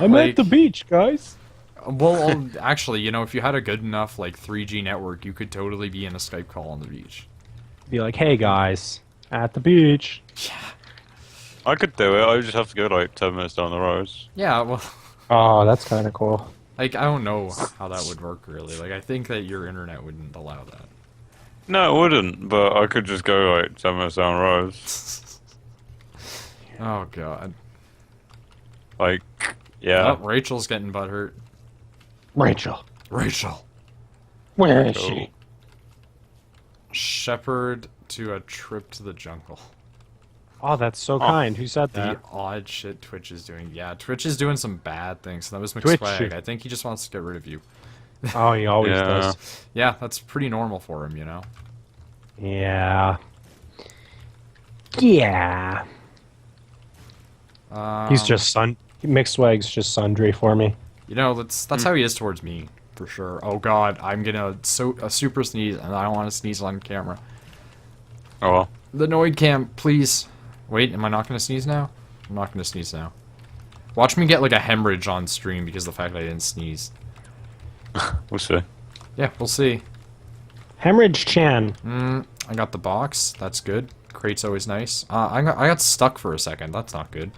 I'm like- at the beach, guys. Well, actually, if you had a good enough like 3G network, you could totally be in a Skype call on the beach. Be like, hey guys, at the beach. I could do it. I would just have to go like 10 minutes down the road. Yeah, well, Oh, that's kind of cool. like I don't know how that would work really. Like I think that your internet wouldn't allow that. No, it wouldn't. But I could just go like 10 minutes down the road. Oh god. Like, yeah. Oh, Rachel's getting butthurt. Rachel, Rachel. where is Cool. she? Shepherd to a trip to the jungle. Oh, that's so kind. Who said The that? odd shit Twitch is doing. Yeah, Twitch is doing some bad things. That was Twitch. McSwag. I think he just wants to get rid of you. Oh, he always Yeah. does. Yeah, that's pretty normal for him, Yeah. Yeah. He's just McSwag's just sundry for me. That's how he is towards me, for sure. Oh god, I'm gonna a super sneeze, and I don't want to sneeze on camera. Oh well. The Noid cam, please. Wait, am I not gonna sneeze now? I'm not gonna sneeze now. Watch me get like a hemorrhage on stream because of the fact that I didn't sneeze. We'll see. Yeah, we'll see. Hemorrhage Chan. I got the box. That's good. Crate's always nice. I got stuck for a second. That's not good.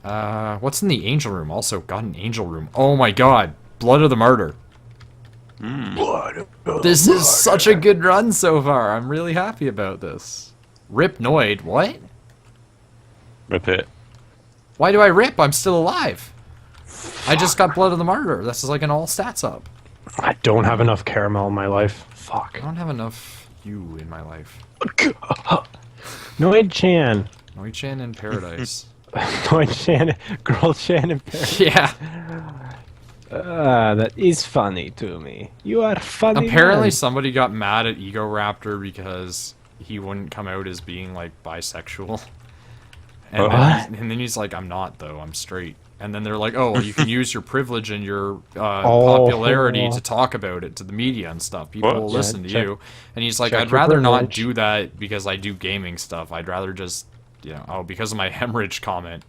What's in the angel room? Also got an angel room. Oh my god. Blood of the Martyr. This is such a good run so far. I'm really happy about this. Rip Noid. What? Rip it. Why do I rip? I'm still alive. I just got Blood of the Martyr. This is like an all stats up. I don't have enough caramel in my life. Fuck. I don't have enough you in my life. Noid Chan. Noid-chan in paradise. Noid Chan. Girl Chan in Paris. Yeah. That is funny to me. You are funny. Apparently man. somebody got mad at Ego Raptor because he wouldn't come out as being like bisexual. And then he's like, I'm not though, I'm straight. And then they're like, oh, well, you can use your privilege and your popularity to talk about it to the media and stuff. People will listen to you. And he's like, I'd rather not do that because I do gaming stuff. I'd rather just, you know, oh, because of my hemorrhage comment.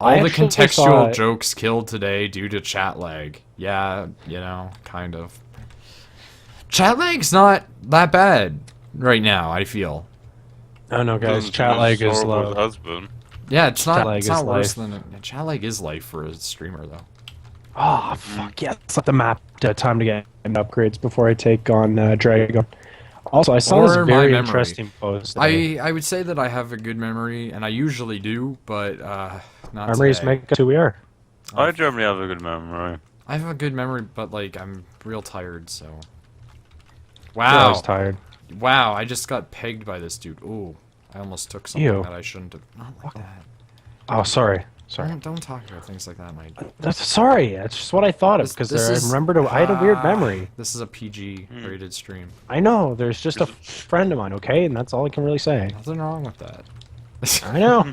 All the contextual jokes killed today due to chat lag. Yeah, you know, kind of. Chat lag's not that bad right now, I feel. Oh no, guys, chat lag is low. Husband. Yeah, it's not worse life. than chat lag is life for a streamer though. Oh fuck yeah! It's like the map time to get upgrades before I take on Dragon. Also, I saw this very interesting post. I would say that I have a good memory, and I usually do, but not memories today. make us who we are. I generally have a good memory. I have a good memory, but like I'm real tired, so. I Wow. was tired. Wow, I just got pegged by this dude. Ooh, I almost took something Ew. that I shouldn't have. Not like that. Oh, sorry. Sorry. Don't talk about things like that, mate. That's sorry. That's just what I thought of because I remembered. I had a weird memory. This is a PG rated stream. I know. There's just a friend of mine, okay, and that's all I can really say. Nothing wrong with that. I know.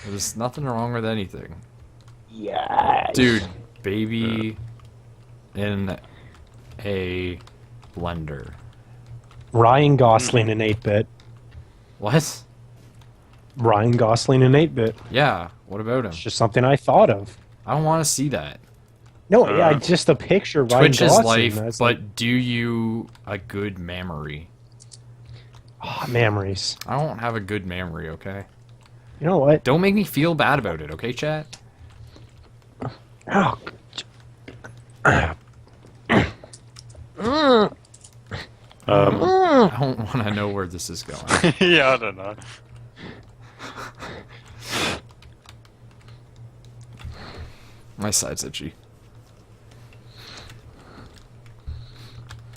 There's nothing wrong with anything. Yeah. Dude, baby in a blender. Ryan Gosling in 8-bit. What? Ryan Gosling in 8-bit. Yeah, what about him? It's just something I thought of. I don't want to see that. No, yeah, just a picture. Ryan Twitch is Gosling, life, that's but like, do you a good memory? memories. I don't have a good memory, okay? You know what? Don't make me feel bad about it, okay, chat? Oh. I don't want to know where this is going. Yeah, I don't know. My side's itchy.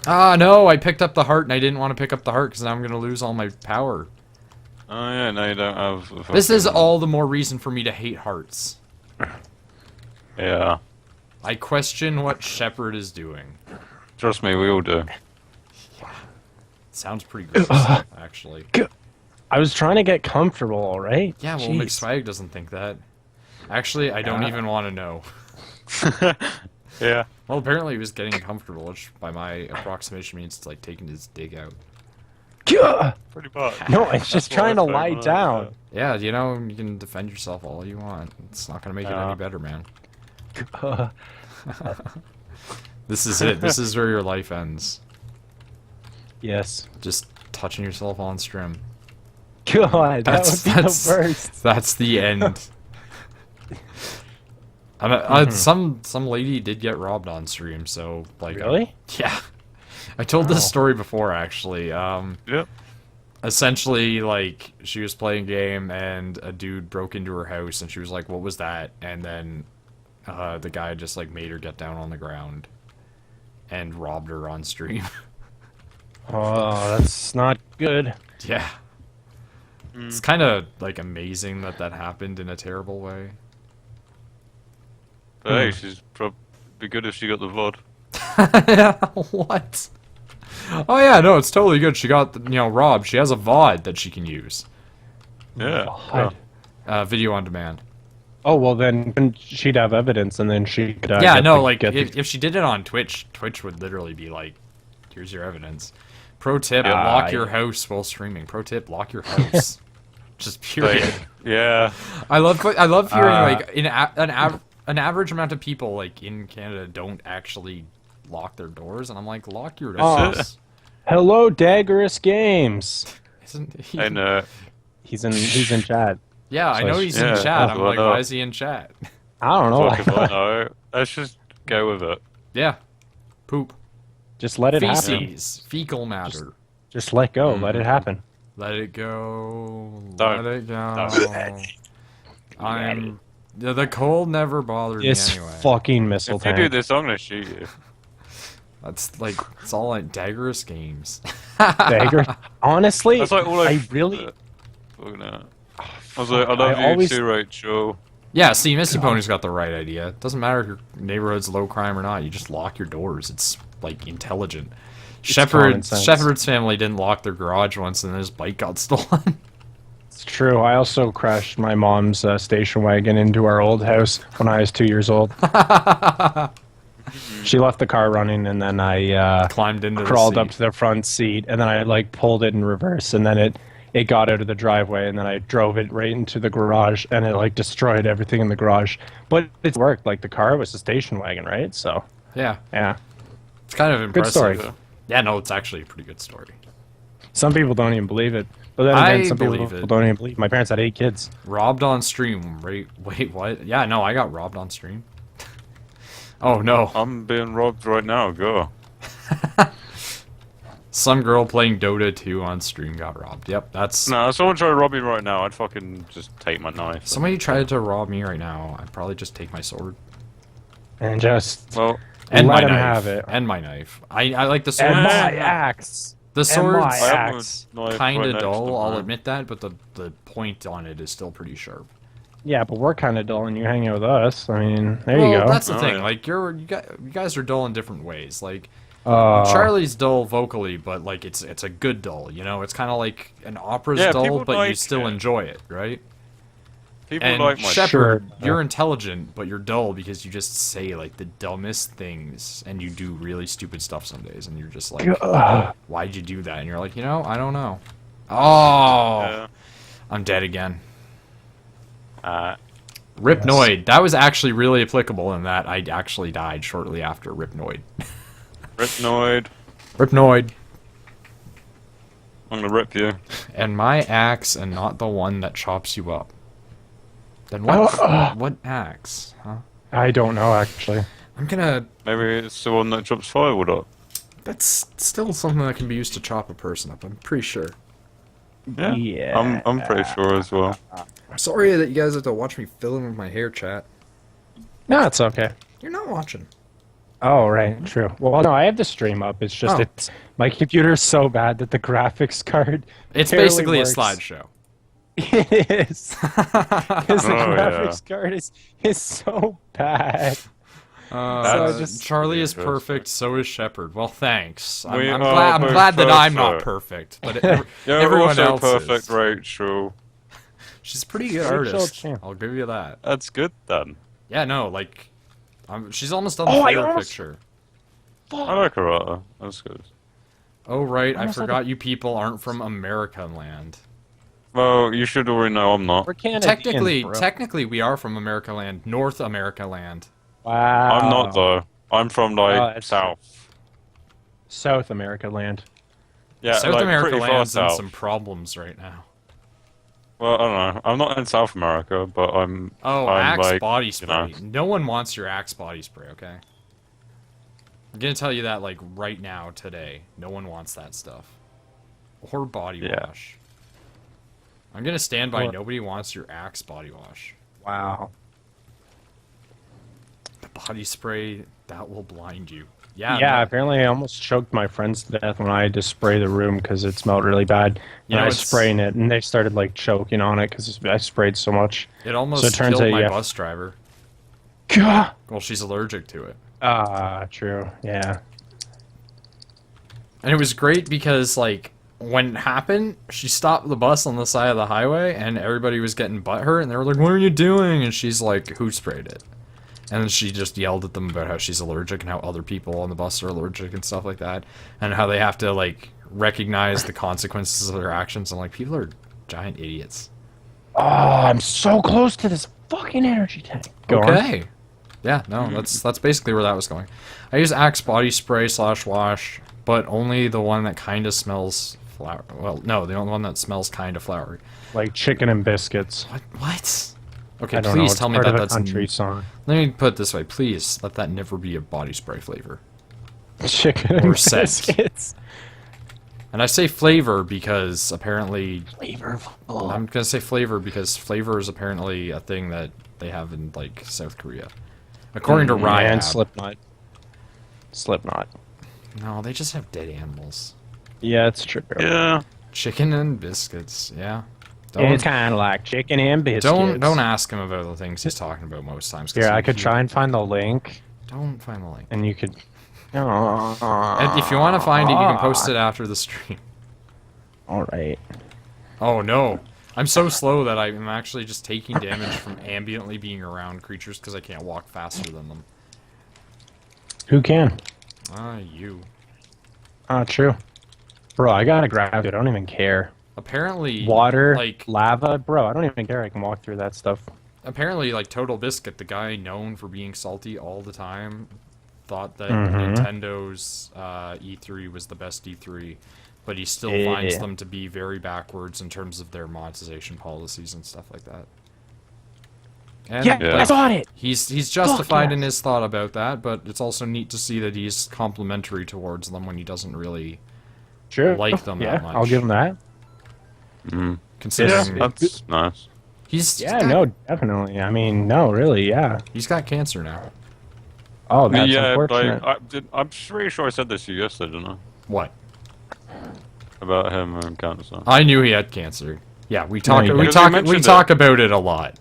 Ah, no, I picked up the heart and I didn't want to pick up the heart because now I'm going to lose all my power. Oh yeah, no you don't have... This is all the more reason for me to hate hearts. Yeah. I question what Sheppard is doing. Trust me, we all do. Sounds pretty gross, actually. I was trying to get comfortable, alright? Yeah, well, Jeez. McSwag doesn't think that. Actually, I don't even want to know. Yeah. Well, apparently he was getting comfortable, which by my approximation means it's like taking his dig out. Pretty much. No, it's just That's what trying to I lie found, down. Yeah, you know, you can defend yourself all you want. It's not going to make it any better, man. This is it. This is where your life ends. Yes. Just touching yourself on stream. God, that would be the worst. That's the end. And, some lady did get robbed on stream, so like. Really? Yeah. I told this story before, actually. Yep. Essentially, like, she was playing a game and a dude broke into her house and she was like, what was that? And then the guy just like made her get down on the ground and robbed her on stream. Oh, that's not good. Yeah. It's kind of like amazing that that happened in a terrible way. But hey, she's probably be good if she got the VOD. What? Oh yeah, no, it's totally good. She got, robbed. She has a VOD that she can use. Yeah. Video on demand. Oh, well then she'd have evidence and then she could... Yeah, no, like, if she did it on Twitch, Twitch would literally be like, here's your evidence. Pro tip, lock your house while streaming. Pro tip, lock your house. Just period. Like, yeah. I love hearing, like, an average amount of people, like, in Canada don't actually lock their doors, and I'm like, lock your That's doors. Hello, Daggerous Games. Isn't he? And He's in chat. Yeah, I know he's in Yeah, chat. I'm well, like, why is he in chat? I don't know. fuck if I know. Let's just go with it. Yeah. Poop. Just let it happen. Feces. Fecal matter. Just let go. Let it happen. Let it go. Don't. Let it go. Don't. The cold never bothered This me anyway. fucking missile If you tank. do this, I'm gonna shoot you. That's like, it's all like Daggerous Games. Dagger. Honestly, That's like all I really. Fucking hell. I was like, I love you always- too, Rachel. Yeah, see, Misty Pony's got the right idea. It doesn't matter if your neighborhood's low crime or not. You just lock your doors. It's like intelligent. common sense. Shepherd's family didn't lock their garage once, and his bike got stolen. It's true. I also crashed my mom's station wagon into our old house when I was 2 years old. She left the car running, and then I Climbed into crawled the up to the front seat, and then I like pulled it in reverse, and then it got out of the driveway, and then I drove it right into the garage, and it like destroyed everything in the garage. But it worked. Like the car was a station wagon, right? So Yeah, yeah. it's kind of impressive. story. Yeah, no, it's actually a pretty good story. Some people don't even believe it. But then I again, some believe people it. don't even believe. My parents had 8 kids. Robbed on stream. Right? Wait, what? Yeah, no, I got robbed on stream. Oh no. I'm being robbed right now. Go. Some girl playing Dota 2 on stream got robbed. Yep, that's... No, if someone tried to rob me right now, I'd fucking just take my knife. Somebody tried to rob me right now. I'd probably just take my sword. And just Well, And let my 'em knife. have it. And my knife. I like the sword. and my axe. The and sword's my I have axe. a knife kind right of next to dull, I'll mine. admit that, but the point on it is still pretty sharp. Yeah, but we're kind of dull, and you hang out with us. I mean, there Well, you go. that's the Oh, thing. yeah. Like you guys are dull in different ways. Like Uh, Charlie's dull vocally, but like it's a good dull. You know, it's kind of like an opera's Yeah, dull, people but you like still it. enjoy it, right? People And like my Shepherd, Sure. you're intelligent, but you're dull because you just say like the dumbest things, and you do really stupid stuff some days, and you're just like, why'd you do that? And you're like, you know, I don't know. Oh, Yeah. I'm dead again. Yes. Ripnoid. That was actually really applicable in that I actually died shortly after Ripnoid. Ripnoid. Ripnoid. I'm gonna rip you. And my axe, and not the one that chops you up. Then what? What axe? Huh? I don't know, actually. I'm gonna. Maybe it's the one that chops firewood up. That's still something that can be used to chop a person up. I'm pretty sure. Yeah. Yeah. I'm pretty sure as well. I'm sorry that you guys have to watch me fiddling with my hair, chat. No, it's okay. You're not watching. Oh, right, true. Well, no, I have the stream up. It's just Oh. it's my computer's so bad that the graphics card. It's barely basically works. a slideshow. It is. Because the Oh, yeah. graphics card is so bad. So I just- Charlie is ridiculous. perfect. So is Shepherd. Well, thanks. We I'm are both glad that I'm not perfect. perfect, but You're everyone also else perfect, is. Rachel. She's a pretty good Rachel artist. Chan. I'll give you that. That's good then. Yeah, no, like, she's almost done the Oh, I favorite almost- picture. I like her art. That's good. Oh right, I almost had forgot you people aren't from American land. Well, you should already know I'm not. We're Canadians, Technically, bro. technically, we are from America land, North America land. Wow. I'm not though. I'm from Oh, like that's south. South America land. Yeah, South like America pretty far land's in south. some problems right now. Well, I don't know. I'm not in South America, but I'm. Oh, I'm Axe like, body you spray. know. No one wants your Axe body spray, okay? I'm gonna tell you that like right now, today. No one wants that stuff. Or body Yeah. wash. I'm gonna stand by. Or- Nobody wants your Axe body wash. Wow. The body spray that will blind you. Yeah. Yeah, no, apparently I almost choked my friends to death when I had to spray the room because it smelled really bad. You And know, I was it's- spraying it, and they started like choking on it because I sprayed so much. it almost So it turns killed out, my yeah. bus driver. Gah! Well, she's allergic to it. Ah, true. Yeah. And it was great because, like, when it happened, she stopped the bus on the side of the highway, and everybody was getting butthurt, and they were like, "What are you doing?" And she's like, "Who sprayed it?" And then she just yelled at them about how she's allergic and how other people on the bus are allergic and stuff like that, and how they have to, like, recognize the consequences of their actions. I'm like, people are giant idiots. Oh, I'm so close to this fucking energy tank. Go on. Okay. Yeah, no, that's basically where that was going. I use Axe body spray / wash, but only the one that kind of smells flour. Well, no, the only one that smells kind of floury. Like chicken and biscuits. What? Okay, I don't know. please It's tell me part that of a that's. country song. Let me put it this way, please let that never be a body spray flavor. Chicken Or and scent. biscuits. And I say flavor because apparently Flavorful. I'm gonna say flavor because flavor is apparently a thing that they have in like South Korea, according to Ryan. And Slipknot. Slipknot. No, they just have dead animals. Yeah, it's true. Yeah. Chicken and biscuits. Yeah. It's kind of like chicken and biscuits. Don't ask him about the things he's talking about most times. 'cause Here, he- I could he- try and find the link, Don't find the link. and you could. And if you want to find it, you can post it after the stream. All right. Oh no. I'm so slow that I'm actually just taking damage from ambiently being around creatures because I can't walk faster than them. Who can? You. True. Bro, I gotta grab it. I don't even care. Apparently, Water, like, lava, bro. I don't even care. I can walk through that stuff. apparently, like Total Biscuit, the guy known for being salty all the time, thought that Mhm. Nintendo's E3 was the best E3, but he still finds them to be very backwards in terms of their monetization policies and stuff like that. And Yeah, Yeah. I bought it. he's justified yes. in his thought about that, but it's also neat to see that he's complimentary towards them when he doesn't really Sure. like them yeah, that much. I'll give him that. Yeah, considering that's nice. Yeah, no, definitely. I mean, no, really, yeah. he's got cancer now. Oh, that's Yeah, unfortunate. I'm pretty sure I said this to you yesterday, didn't I? What? About him and cancer. I knew he had cancer. Yeah, we talk you we don't. talk You we mentioned talk about it a lot.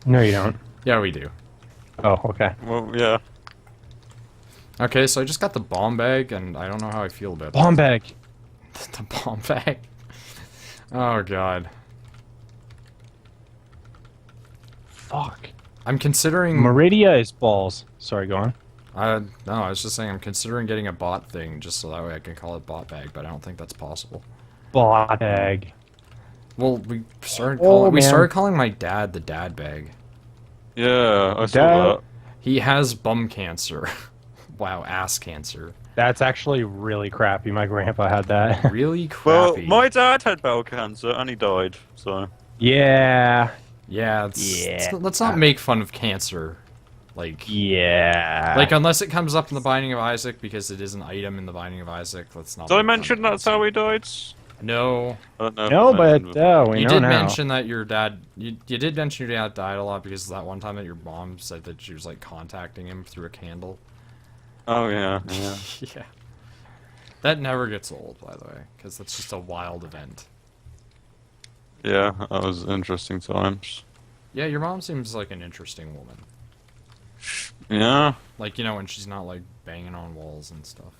No, you don't. Yeah, we do. Oh, okay. Well, yeah. Okay, so I just got the bomb bag, and I don't know how I feel about Bomb bag. the bomb bag. Oh god, Fuck. I'm considering. Meridia is balls. Sorry, go on. No, I was just saying I'm considering getting a bot thing just so that way I can call it bot bag, but I don't think that's possible. Bot bag. Well, we started Oh, calling man. calling my dad the dad bag. Yeah, I saw Dad. that. He has bum cancer. Wow, ass cancer. That's actually really crappy. My grandpa had that. Really Well, crappy. my dad had bowel cancer and he died, so... Yeah. Yeah, let's not make fun of cancer. Like, Yeah. like unless it comes up in the Binding of Isaac because it is an item in the Binding of Isaac. Let's not. Did I make fun mention of that's cancer. how he died? No, I don't know if no, I but mentioned it. we you know did now. mention that your dad. You did mention your dad died a lot because that one time that your mom said that she was like contacting him through a candle. Oh, yeah, yeah. Yeah. That never gets old, by the way, because that's just a wild event. Yeah, that was interesting times. Yeah, your mom seems like an interesting woman. Yeah. Like, you know, when she's not like banging on walls and stuff.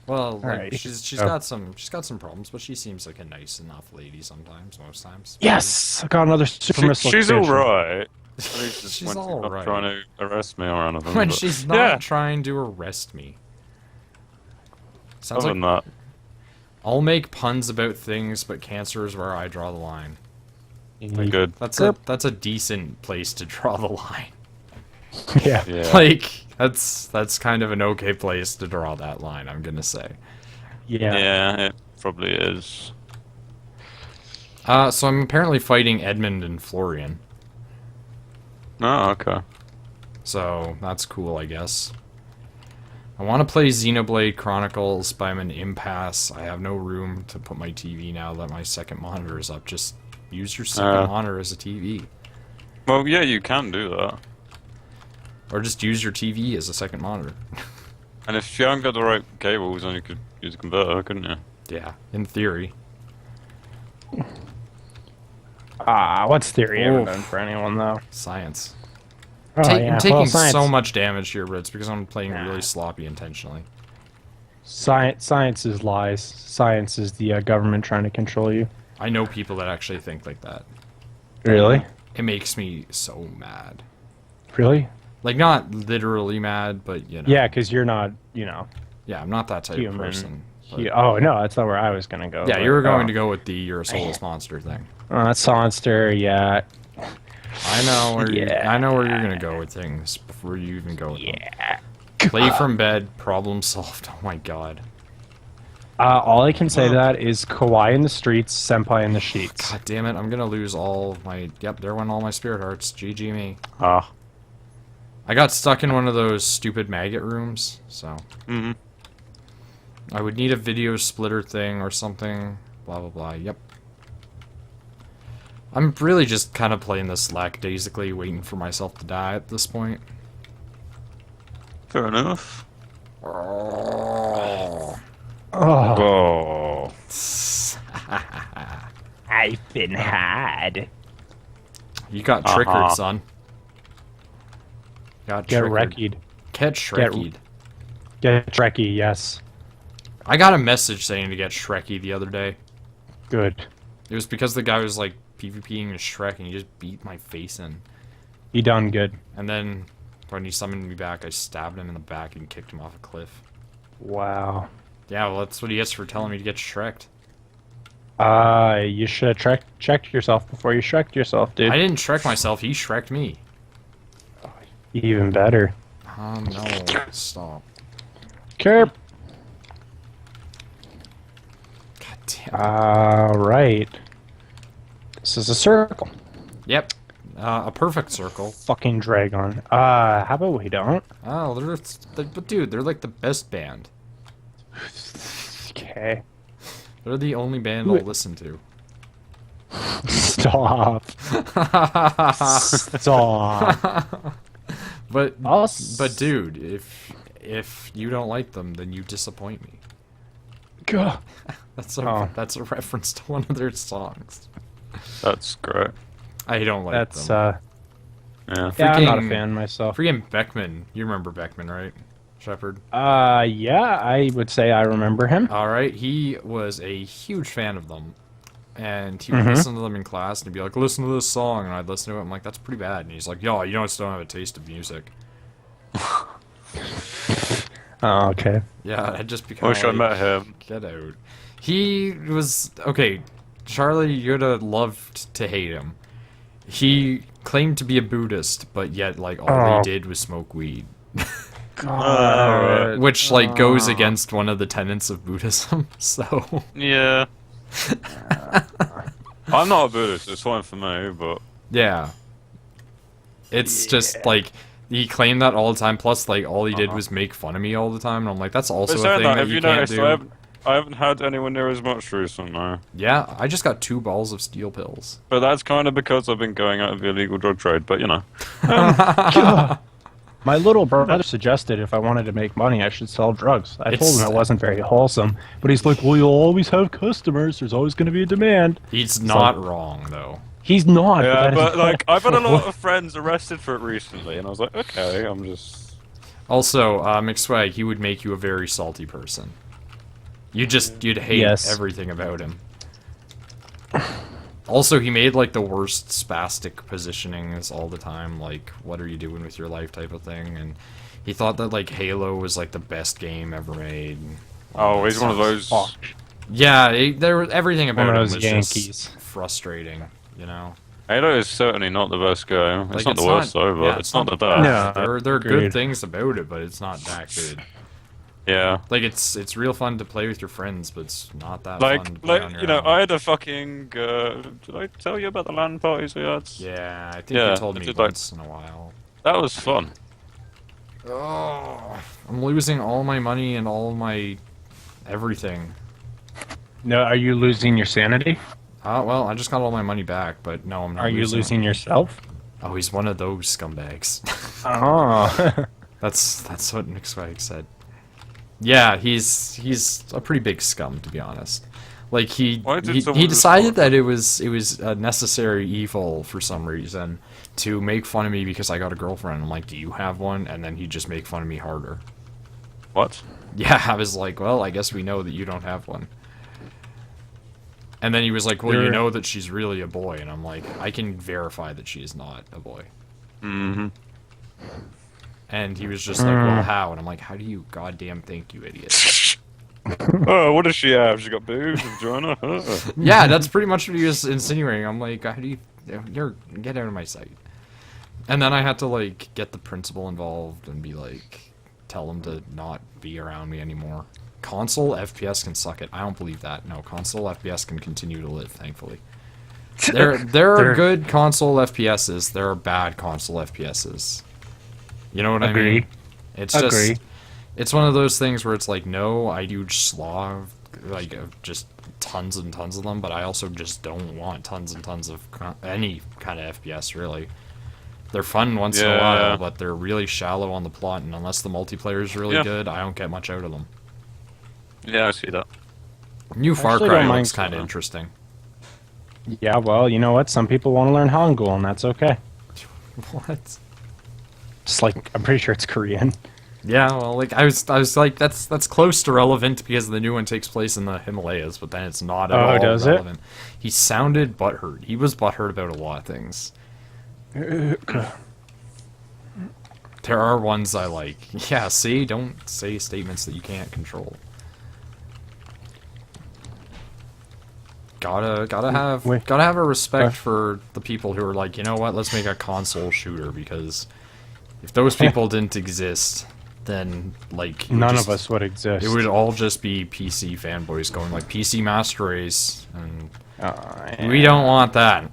Well, like, Alright. she's Oh. got some problems, but she seems like a nice enough lady sometimes, most times. Yes! I got another super missile She's station. alright. At least just She's when she's not alright. trying to arrest me or anything. When but- she's not Yeah, trying to arrest me. Sounds other like than that. I'll make puns about things, but cancer is where I draw the line. Good. That's a decent place to draw the line. Yeah. Yeah. Like that's kind of an okay place to draw that line, I'm gonna say. Yeah. Yeah, it probably is. So I'm apparently fighting Edmund and Florian. Oh, okay. So that's cool, I guess. I want to play Xenoblade Chronicles, but I'm in impasse. I have no room to put my TV now that my second monitor is up. Just use your second monitor as a TV. Well, yeah, you can do that. Or just use your TV as a second monitor. And if you haven't got the right cables, then you could use a converter, couldn't you? Yeah, in theory. What's theory ever Oof. done for anyone, though? Science. Oh, I'm taking science. so much damage here, but it's because I'm playing really sloppy intentionally. Science is lies. Science is the government trying to control you. I know people that actually think like that. Really? It makes me so mad. Really? Like, not literally mad, but, you know. Yeah, because you're not, you know, Yeah, I'm not that type human. of person. but- Oh, no, that's not where I was going to go. Yeah, but, you were going oh. to go with the you're a soulless monster thing. That's Monster, yeah. I know where Yeah. I know where you're gonna go with things before you even go with them. Play from bed, problem solved. Oh my god. All I can say to that is Kawaii in the streets, Senpai in the sheets. God damn it, I'm gonna lose all of my... Yep, there went all my spirit hearts. GG me. Ah. I got stuck in one of those stupid maggot rooms, so... Mm-hmm. I would need a video splitter thing or something. Blah, blah, blah. Yep. I'm really just kind of playing this lackadaisically, waiting for myself to die at this point. Fair enough. Oh. Oh. I've been had. You got trickered, son. Got Get trickered. wrecked. Get Shrekkied. Get Trekkie, yes. I got a message saying to get Shrekky the other day. Good. It was because the guy was like PvPing with Shrek and he just beat my face in. You done good. And then when he summoned me back, I stabbed him in the back and kicked him off a cliff. Wow. Yeah, well, that's what he gets for telling me to get Shreked. You should have checked yourself before you Shreked yourself, dude. I didn't Shrek myself, he Shreked me. Even better. No, stop. Kerp. God damn. Alright. This is a circle. Yep. A perfect circle. Fucking Dragon. How about we don't? Oh, but dude, they're like the best band. Okay. They're the only band I'll listen to. Stop. Stop. But Us. but dude, if you don't like them, then you disappoint me. God. That's a reference to one of their songs. That's great. I don't like That's them. Yeah. yeah, I'm not a Freaking- fan myself. Freaking Beckman. You remember Beckman, right? Sheppard. Yeah, I would say I remember him. All right, he was a huge fan of them, and he would listen to them in class, and he'd be like, "Listen to this song," and I'd listen to it. I'm like, "That's pretty bad," and he's like, "Yo, you know, I still don't have a taste of music." Oh, okay. Yeah, I just become. Wish I met him. Get out. He was okay. Charlie, you'd have loved to hate him. He claimed to be a Buddhist, but yet, like, all he did was smoke weed. Alright. Which, like, goes against one of the tenets of Buddhism, so... Yeah. I'm not a Buddhist, it's fine for me, but... Yeah. It's just, like, he claimed that all the time, plus, like, all he did was make fun of me all the time, and I'm like, that's also But a saying thing that, that have you you can't noticed do. I haven't had anywhere near as much recently. Yeah, I just got 2 balls of steel pills. But that's kind of because I've been going out of the illegal drug trade, but you know. My little brother suggested if I wanted to make money, I should sell drugs. I told him it wasn't very wholesome, but he's like, "Well, you'll always have customers. There's always going to be a demand." He's not wrong, though. He's not. Yeah, that but is- like, I've had a lot of friends arrested for it recently, and I was like, okay, I'm just... Also, McSwag, he would make you a very salty person. You'd hate Yes. everything about him. Also, he made, like, the worst spastic positionings all the time, like, what are you doing with your life type of thing, and he thought that, like, Halo was, like, the best game ever made. and all Oh, that he's one of stuff. those... Yeah, everything about One him of those was Yankees. just frustrating, you know? Halo is certainly not the best game. It's Like, not the worst, though, but yeah, it's not the best. No. There are good Agreed. things about it, but it's not that good. Yeah. Like, it's real fun to play with your friends, but it's not that fun to Like, play on your you know, own. I had a fucking... did I tell you about the LAN parties we had? Yeah, I think Yeah, you told I me did, like- once in a while. That was fun. Oh, I'm losing all my money and all my everything. No, are you losing your sanity? Well, I just got all my money back, but no, I'm not Are you losing. losing yourself? Oh, he's one of those scumbags. Oh. That's what Nick Swag said. Yeah, he's a pretty big scum, to be honest. Like Why did he someone decided respond? that it was a necessary evil for some reason to make fun of me because I got a girlfriend. I'm like, do you have one? And then he'd just make fun of me harder. What? Yeah, I was like, well, I guess we know that you don't have one. And then he was like, well, you know that she's really a boy. And I'm like, I can verify that she is not a boy. Mm-hmm. And he was just like, well, how? And I'm like, how do you goddamn think, you idiot? Oh, what does she have? She got boobs, a vagina? Yeah, that's pretty much what he was insinuating. I'm like, how do you... Get out of my sight. And then I had to like get the principal involved and be like, tell him to not be around me anymore. Console FPS can suck it. I don't believe that. No, console FPS can continue to live, thankfully. There are good console FPSs. There are bad console FPSs. You know what I mean? It's just, it's one of those things where it's like, no, I do slog, like just tons and tons of them, but I also just don't want tons and tons of any kind of FPS, really. They're fun once in a while, but they're really shallow on the plot, and unless the multiplayer is really good, I don't get much out of them. Yeah, I see that. New Far Cry looks kind of interesting. Yeah, well, you know what? Some people want to learn Hangul, and that's okay. What? Just like, I'm pretty sure it's Korean. Yeah, well, like I was like, that's close to relevant because the new one takes place in the Himalayas, but then it's not at all does relevant. He sounded butthurt. He was butthurt about a lot of things. There are ones I like. Yeah, see, don't say statements that you can't control. Gotta have a respect for the people who are like, you know what, let's make a console shooter, because if those people didn't exist, then like none of us would exist. It would all just be PC fanboys going like PC Master Race, and we don't want that.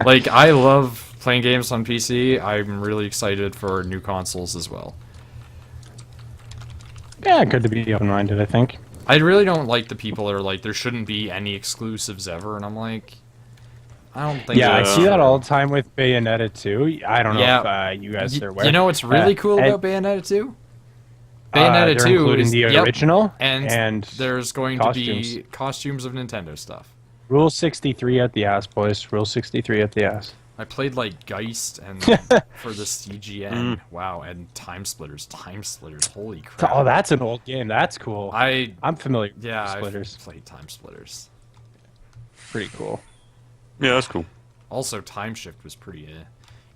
Like, I love playing games on PC. I'm really excited for new consoles as well. Yeah, good to be open-minded, I think. I really don't like the people that are like, there shouldn't be any exclusives ever, and I'm like, I don't think I that's see that true. all the time with Bayonetta 2. I don't know if you guys are aware. You know what's really cool about Bayonetta 2? Bayonetta 2 including is the original, and there's going costumes. to be costumes of Nintendo stuff. Rule 63 at the ass, boys. Rule 63 at the ass. I played like Geist and for the CGN. Wow, and Time Splitters. Time Splitters. Holy crap. Oh, that's an old game. That's cool. I'm familiar with Splitters. I've played Time Splitters. Pretty cool. Yeah, that's cool. Also, Time Shift was pretty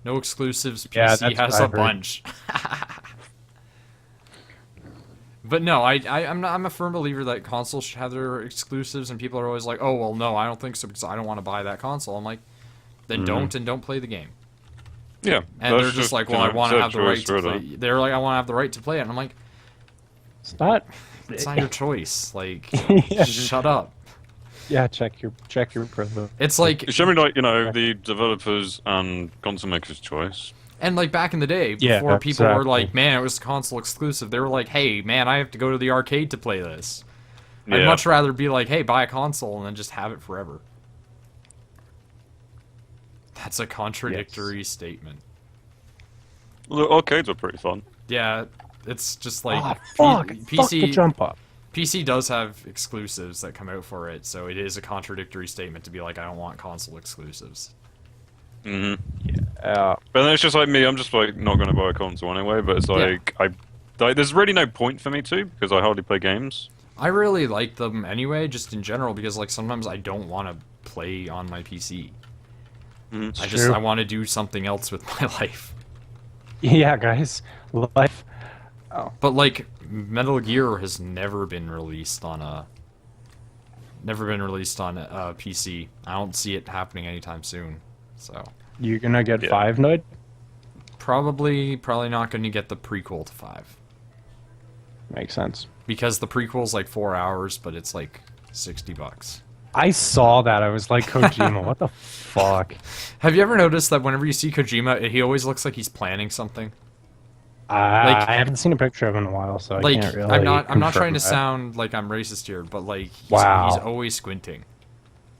no exclusives. Yeah, PC has a bunch. But no, I'm a firm believer that consoles should have their exclusives, and people are always like, oh, well, no, I don't think so because I don't want to buy that console. I'm like, then don't play the game. Yeah. And they're just like, well, I want to have the right to play. They're like, I want to have the right to play it. And I'm like, it's not your choice. Like, shut up. Yeah, check your privilege. It's like, it should be like, you know, the developers and console makers' choice. And like back in the day, before people were like, man, it was console exclusive, they were like, hey, man, I have to go to the arcade to play this. I'd much rather be like, hey, buy a console and then just have it forever. That's a contradictory statement. Well, the arcades are pretty fun. Yeah, it's just like fuck the jump up. PC does have exclusives that come out for it, so it is a contradictory statement to be like, I don't want console exclusives. Mm-hmm. Yeah. But then it's just like me, I'm just like not going to buy a console anyway, but it's like, there's really no point for me to, because I hardly play games. I really like them anyway, just in general, because like sometimes I don't want to play on my PC. I want to do something else with my life. Yeah, guys, life. Oh. But like Metal Gear has never been released on a PC. I don't see it happening anytime soon. So you're gonna get 5, Noid? Probably not gonna get the prequel to 5. Makes sense. Because the prequel's like 4 hours, but it's like $60. I saw that. I was like, Kojima, what the fuck? Have you ever noticed that whenever you see Kojima, he always looks like he's planning something? I haven't seen a picture of him in a while, so I can't really. I'm not trying to sound like I'm racist here, but like he's always squinting.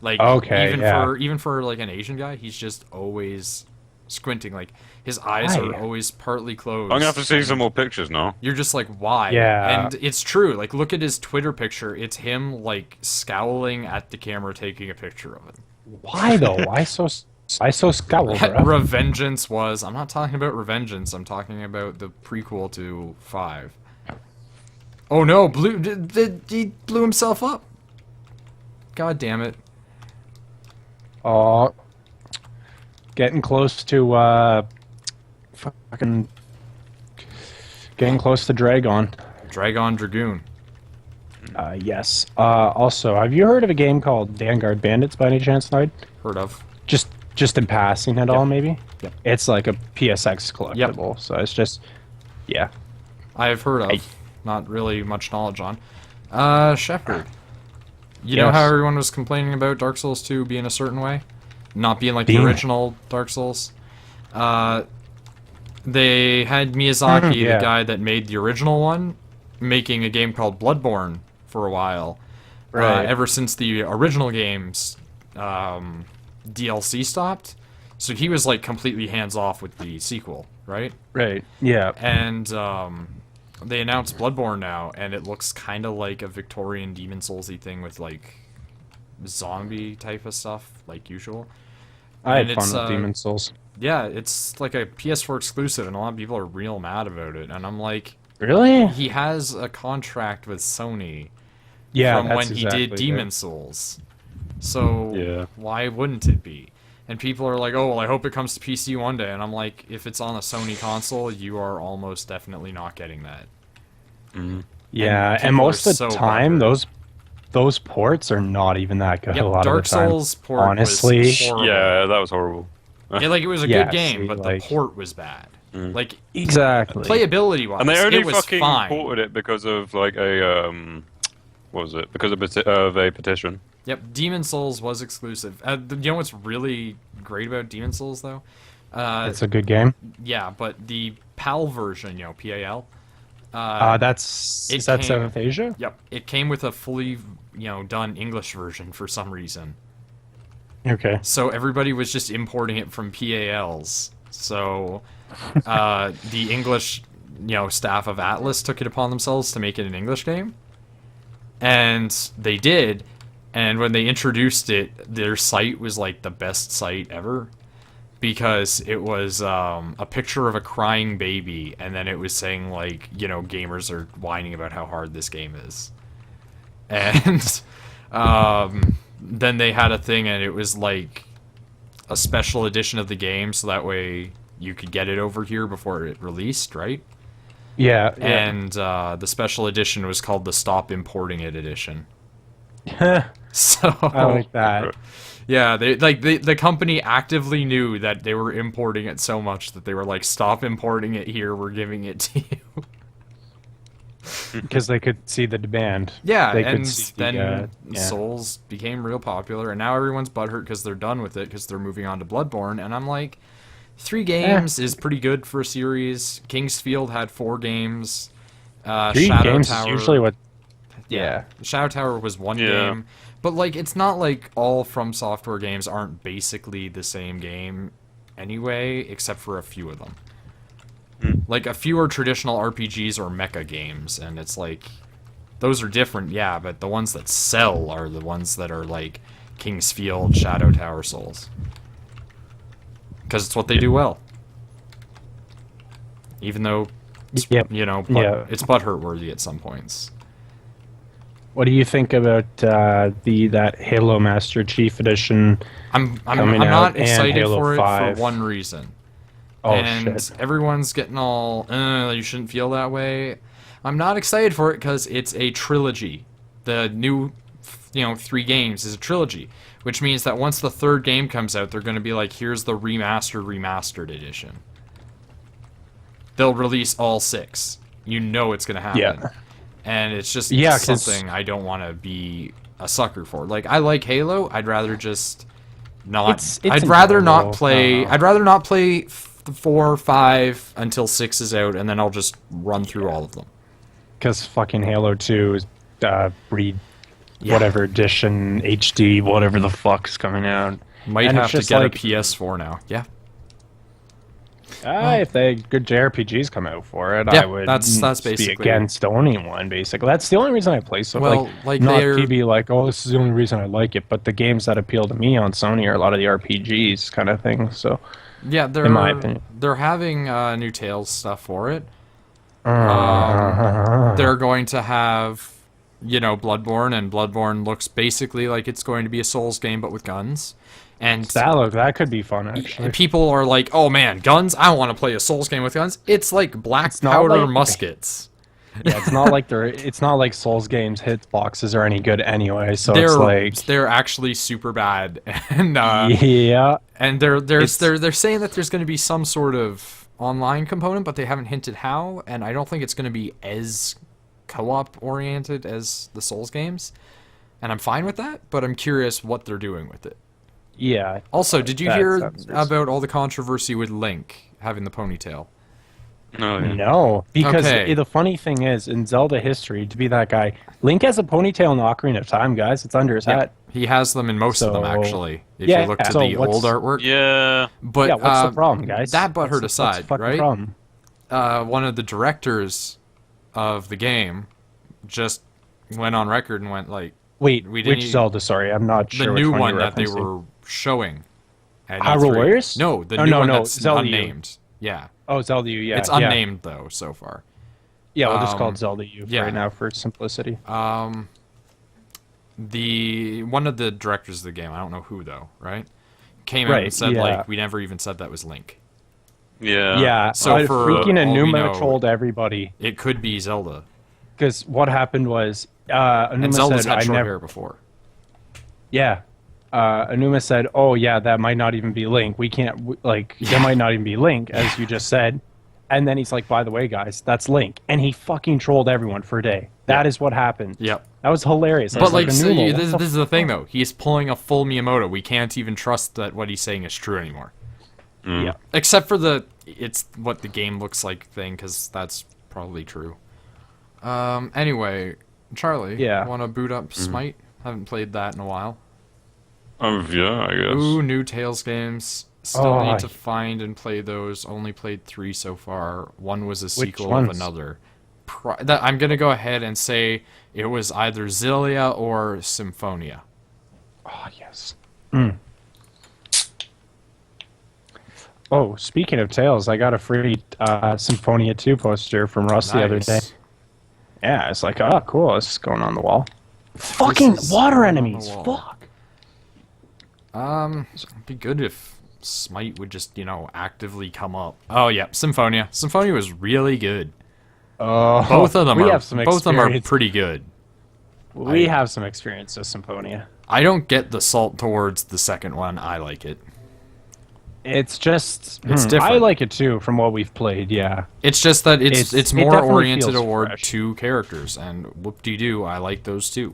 Like even for like an Asian guy, he's just always squinting. Like his eyes are always partly closed. I'm gonna have to see some more pictures now. You're just like, why? Yeah. And it's true. Like look at his Twitter picture. It's him like scowling at the camera, taking a picture of it. Why though? Why so scowl? Revengeance was. I'm not talking about Revengeance. I'm talking about the prequel to 5. Oh no! He blew himself up. God damn it! Oh, getting close to getting close to Dragon. Dragoon. Yes. Also, have you heard of a game called Vanguard Bandits by any chance, Noid? Heard of. Just just in passing at all, maybe. Yep. It's like a PSX collectible, so it's just, yeah. I've heard of, not really much knowledge on. Sheppard. You know Yes. how everyone was complaining about Dark Souls 2 being a certain way? Not being like the Being- original Dark Souls? They had Miyazaki, Yeah. the guy that made the original one, making a game called Bloodborne for a while. Right. Ever since the original game's DLC stopped. So he was like completely hands off with the sequel, right? Right. Yeah. And they announced Bloodborne now, and it looks kind of like a Victorian Demon Souls-y thing with like zombie type of stuff, like usual. I And had it's, fun with Demon Souls. Yeah, it's like a PS4 exclusive, and a lot of people are real mad about it. And I'm like, Really? he has a contract with Sony Yeah. from that's when he exactly did it. Demon Souls. So Yeah. why wouldn't it be? And people are like, oh, well, I hope it comes to PC one day. And I'm like, if it's on a Sony console, you are almost definitely not getting that. Yeah, people and most are of the so time, butthurt. those ports are not even that good. Yep, a lot Dark of the time. Souls port honestly, was horrible. Yeah, that was horrible. Yeah, like it was a Yeah, good game, see, but like- the port was bad. Like exactly. playability-wise, And they only it was fucking fine. ported it because of like a what was it? Because of a petition. Yep, Demon Souls was exclusive. You know what's really great about Demon Souls, though? It's a good game. Yeah, but the PAL version, you know, PAL. That's it is that came- Seventh Asia? Yep, it came with a fully, done English version for some reason. Okay. So everybody was just importing it from PALs. So the English, staff of Atlas took it upon themselves to make it an English game. And they did. And when they introduced it, their site was like the best site ever. Because it was a picture of a crying baby, and then it was saying, like, gamers are whining about how hard this game is. And then they had a thing, and it was like a special edition of the game, so that way you could get it over here before it released, right? Yeah. And the special edition was called the Stop Importing It edition. So I like that. yeah, the company actively knew that they were importing it so much that they were like, stop importing it here, we're giving it to you. Because they could see the demand. Yeah, They and could see, then yeah. Souls became real popular, and now everyone's butthurt because they're done with it because they're moving on to Bloodborne, and I'm like, 3 games is pretty good for a series. Kingsfield had 4 games. 3 Shadow games Tower, is usually what. yeah, Shadow Tower was 1 Yeah. game, but like it's not like all From Software games aren't basically the same game anyway, except for a few of them. Like a few are traditional RPGs or mecha games, and it's like those are different, yeah, but the ones that sell are the ones that are like Kingsfield, Shadow Tower, Souls. Because it's what they do well. Even though it's, Yep. Yeah. it's butthurt worthy at some points. What do you think about that Halo Master Chief Edition? I'm coming not out and excited Halo for it 5. for one reason. Oh And shit! everyone's getting all, you shouldn't feel that way. I'm not excited for it because it's a trilogy. The new, 3 games is a trilogy, which means that once the 3rd game comes out, they're going to be like, here's the remastered edition. They'll release all 6. You know it's going to happen. Yeah. And it's just 'cause- something I don't want to be a sucker for. Like, I like Halo. I'd rather just not. It's I'd rather not enjoyable. play. I'd rather not play 4, 5 until 6 is out, and then I'll just run through all of them. Because fucking Halo 2 is whatever edition HD, whatever the fuck's coming out. Might And have it's to just get like- a PS4 now. Yeah. If they good JRPGs come out for it, Yeah, I would that's be basically- against owning one. Basically, that's the only reason I play so. Well, like not they're- to be like, oh, this is the only reason I like it. But the games that appeal to me on Sony are a lot of the RPGs kind of thing. So, Yeah, they're in my opinion. they're having new Tales stuff for it. They're going to have, Bloodborne, and Bloodborne looks basically like it's going to be a Souls game but with guns. And that could be fun actually. and people are like, "Oh man, guns! I want to play a Souls game with guns." It's like black not powder like- muskets. Yeah, it's not like Souls games hitboxes are any good anyway. So it's like they're actually super bad, and yeah, and they're saying that there's going to be some sort of online component, but they haven't hinted how, and I don't think it's going to be as co-op oriented as the Souls games, and I'm fine with that, but I'm curious what they're doing with it. yeah. Also, did you That hear sounds reasonable. about all the controversy with Link having the ponytail? No, yeah. No, because Okay. the funny thing is, in Zelda history, to be that guy, Link has a ponytail in the Ocarina of Time, guys. It's under his hat. He has them in most of them, So- actually, if Yeah, you look to so the what's- old artwork. Yeah. But Yeah, what's the problem, guys? That butthurt What's the aside, fucking right? problem? One of the directors of the game just went on record and went like, Wait, we didn't which e- Zelda? Sorry, I'm not the sure. new which one you're that they referencing. were showing at Hyrule E3. Warriors? No, the Oh, new no, one no, that's Zelda U. unnamed. Yeah, Oh, Zelda U. Yeah, it's yeah. unnamed though so far. Yeah, we'll just call Um, it Zelda U yeah. right now for simplicity. The one of the directors of the game, I don't know who though, right? Came out and Right, said yeah. like, we never even said that was Link. Yeah. Yeah, so for freaking all we Enuma know- told everybody It could be Zelda, because what happened was and Enuma Zelda's said, had "I short never." hair before. Yeah, Enuma said, "Oh yeah, that might not even be Link. We can't that might not even be Link, as you just said." And then he's like, "By the way, guys, that's Link," and he fucking trolled everyone for a day. That is what happened. Yep. That was hilarious. I But was like, so Enuma, what this the is the thing fuck? though. He's pulling a full Miyamoto. We can't even trust that what he's saying is true anymore. Yeah. Except for the it's what the game looks like thing, because that's probably true. Anyway, Charlie, Yeah. want to boot up Smite? Haven't played that in a while. Yeah, I guess. Ooh, new Tales games. Still Oh, need to find and play those. Only played 3 so far. One was a sequel of ones? another. I'm gonna go ahead and say it was either Xillia or Symphonia. Oh yes. Oh, speaking of Tales, I got a free Symphonia 2 poster from Russ the other day. Nice. Yeah, it's like, oh, cool. This is going on the wall. Fucking is water going on the enemies. wall. Fuck. It'd be good if Smite would just, actively come up. Oh yeah, Symphonia. Symphonia was really good. Both of them we are have some both of them are experience. pretty good. We have some experience with Symphonia. I don't get the salt towards the second one. I like it. It's just It's I different. like it too from what we've played. Yeah. It's just that it's It more definitely oriented feels toward fresh. 2 characters, and whoop-de-doo, I like those too.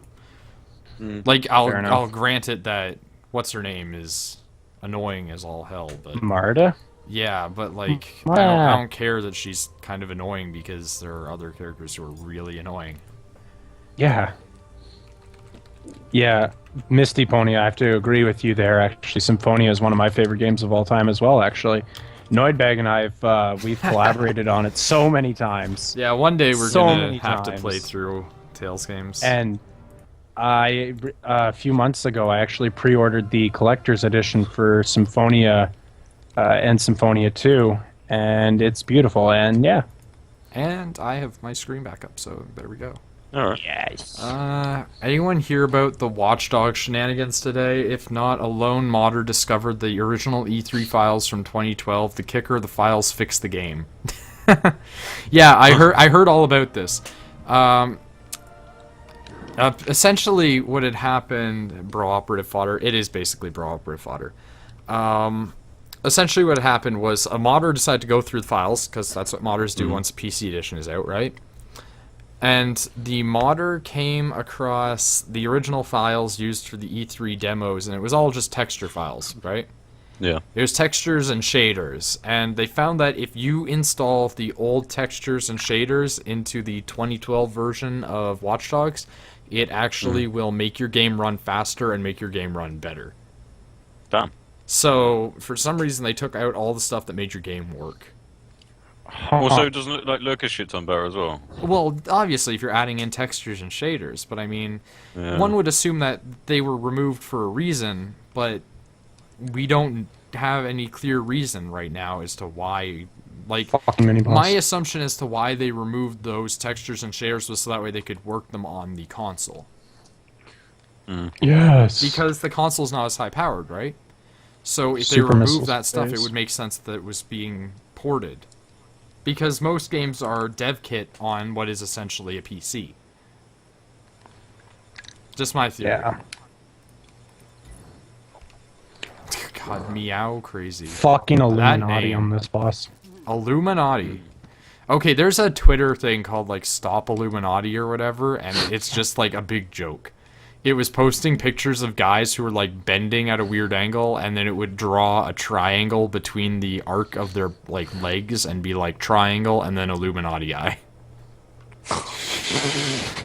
Mm. Like Fair enough. I'll grant it that what's her name is annoying as all hell, but Marta. yeah, but like I Ah. don't care that she's kind of annoying because there are other characters who are really annoying. Yeah. Yeah, Misty Pony, I have to agree with you there. Actually, Symphonia is one of my favorite games of all time as well, actually. NoidBag and we've collaborated on it so many times. Yeah, one day we're So gonna many have to times. play through Tales games. And a few months ago, I actually pre-ordered the collector's edition for Symphonia and Symphonia 2, and it's beautiful, and yeah. And I have my screen back up, so there we go. Alright. Yes. Anyone hear about the Watchdog shenanigans today? If not, a lone modder discovered the original E3 files from 2012. The kicker, the files fixed the game. Yeah, I heard all about this. Essentially, what had happened, Bro Operative Fodder, it is basically Bro Operative Fodder. Essentially what happened was a modder decided to go through the files, because that's what modders do once PC edition is out, right? And the modder came across the original files used for the E3 demos, and it was all just texture files, right? Yeah. It was textures and shaders, and they found that if you install the old textures and shaders into the 2012 version of Watch Dogs, it actually will make your game run faster and make your game run better. Damn. So, for some reason, they took out all the stuff that made your game work. Also, doesn't it look like Lurker shit's on better as well? Well, obviously, if you're adding in textures and shaders, but I mean, Yeah. one would assume that they were removed for a reason, but we don't have any clear reason right now as to why. Like, Fucking mini boss. my assumption as to why they removed those textures and shaders was so that way they could work them on the console. Yes. Because the console's not as high powered, right? So if they Super remove missile that stuff, it space. would make sense that it was being ported. Because most games are dev kit on what is essentially a PC. Just my theory. Yeah. God, meow crazy. Fucking That Illuminati name. on this boss. Illuminati. Okay, there's a Twitter thing called like Stop Illuminati or whatever, and it's just like a big joke. It was posting pictures of guys who were like bending at a weird angle, and then it would draw a triangle between the arc of their like legs and be like triangle and then Illuminati eye.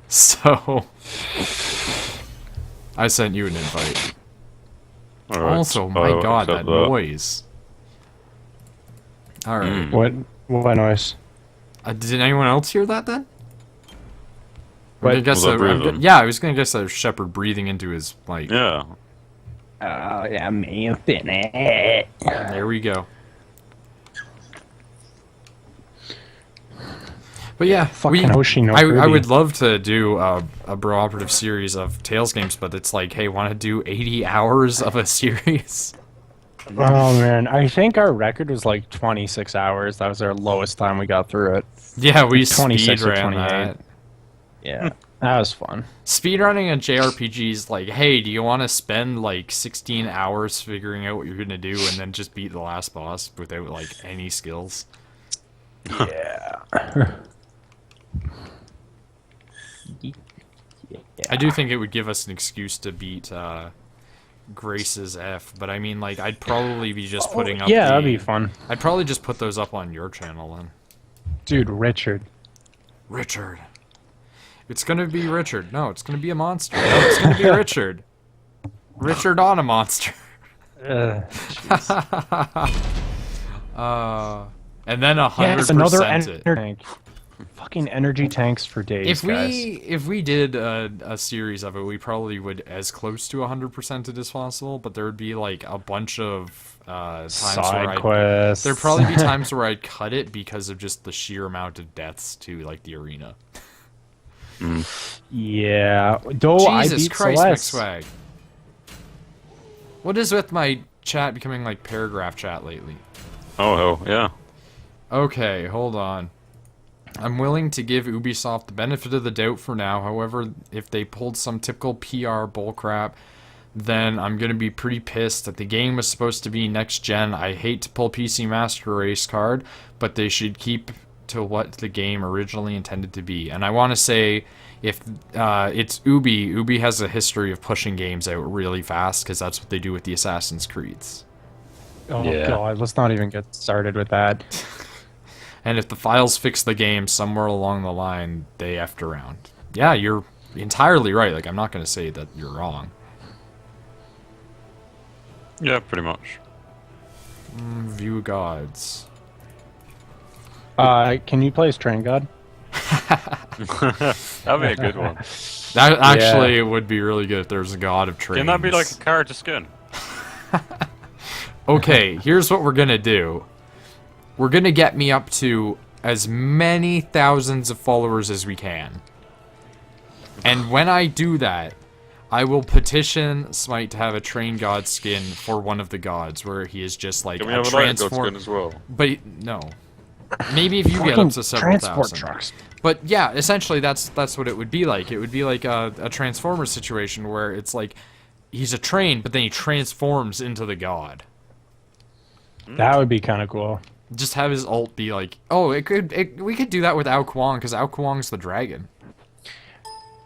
So I sent you an invite. All right, Also, my I'll god, that accept that. noise. Alright. What noise? Did anyone else hear that then? What? I guess Was that breathing? yeah, I was gonna guess that was Sheppard breathing into his mic. Yeah. Oh, yeah, man, it. There we go. But yeah, Fucking Hoshi no I Kirby. would love to do a bro operative series of Tales games, but it's like, hey, want to do 80 hours of a series? Oh man, I think our record was like 26 hours. That was our lowest time we got through it. Yeah, we 26 or speedran 28. that. Yeah, that was fun. Speedrunning a JRPG is like, hey, do you want to spend like 16 hours figuring out what you're gonna do and then just beat the last boss without like any skills? Yeah. I do think it would give us an excuse to beat Grace's F, but I mean, like, I'd probably be just putting up. Yeah, that'd be fun. I'd probably just put those up on your channel then. Dude, Richard. Richard. It's gonna be Richard. No, it's gonna be a monster. No, it's gonna be Richard. Richard on a monster. And then 100% Yes, another it. energy tank. Fucking energy tanks for days, If we did a series of it, we probably would as close to 100% it as possible, but there would be like a bunch of times Side quests. there'd probably be times where I'd cut it because of just the sheer amount of deaths to like the arena. Yeah. Though I Jesus beat Christ, Celeste. McSwag. What is with my chat becoming like paragraph chat lately? Oh hell, yeah. Okay, hold on. I'm willing to give Ubisoft the benefit of the doubt for now. However, if they pulled some typical PR bullcrap, then I'm going to be pretty pissed that the game was supposed to be next gen. I hate to pull PC Master Race card, but they should keep to what the game originally intended to be. And I want to say, if it's Ubi has a history of pushing games out really fast because that's what they do with the Assassin's Creeds. Oh Yeah. god, let's not even get started with that. And if the files fix the game somewhere along the line, they effed around. Yeah, you're entirely right. Like, I'm not going to say that you're wrong. Yeah, pretty much. View gods. Can you play as Train God? That'd be a good one. That actually it would be really good if there's a god of trains. Can that be like a character skin? Okay, here's what we're going to do. We're going to get me up to as many thousands of followers as we can. And when I do that, I will petition Smite to have a train god skin for one of the gods, where he is just like Can we a have a light god transform. skin as well? But no, maybe if you get up to several transport thousand. trucks. But yeah, essentially that's what it would be like. It would be like a Transformer situation where it's like he's a train, but then he transforms into the god. That would be kind of cool. Just have his ult be like, oh, we could do that with Ao Kuang, because Ao Kuang's the dragon.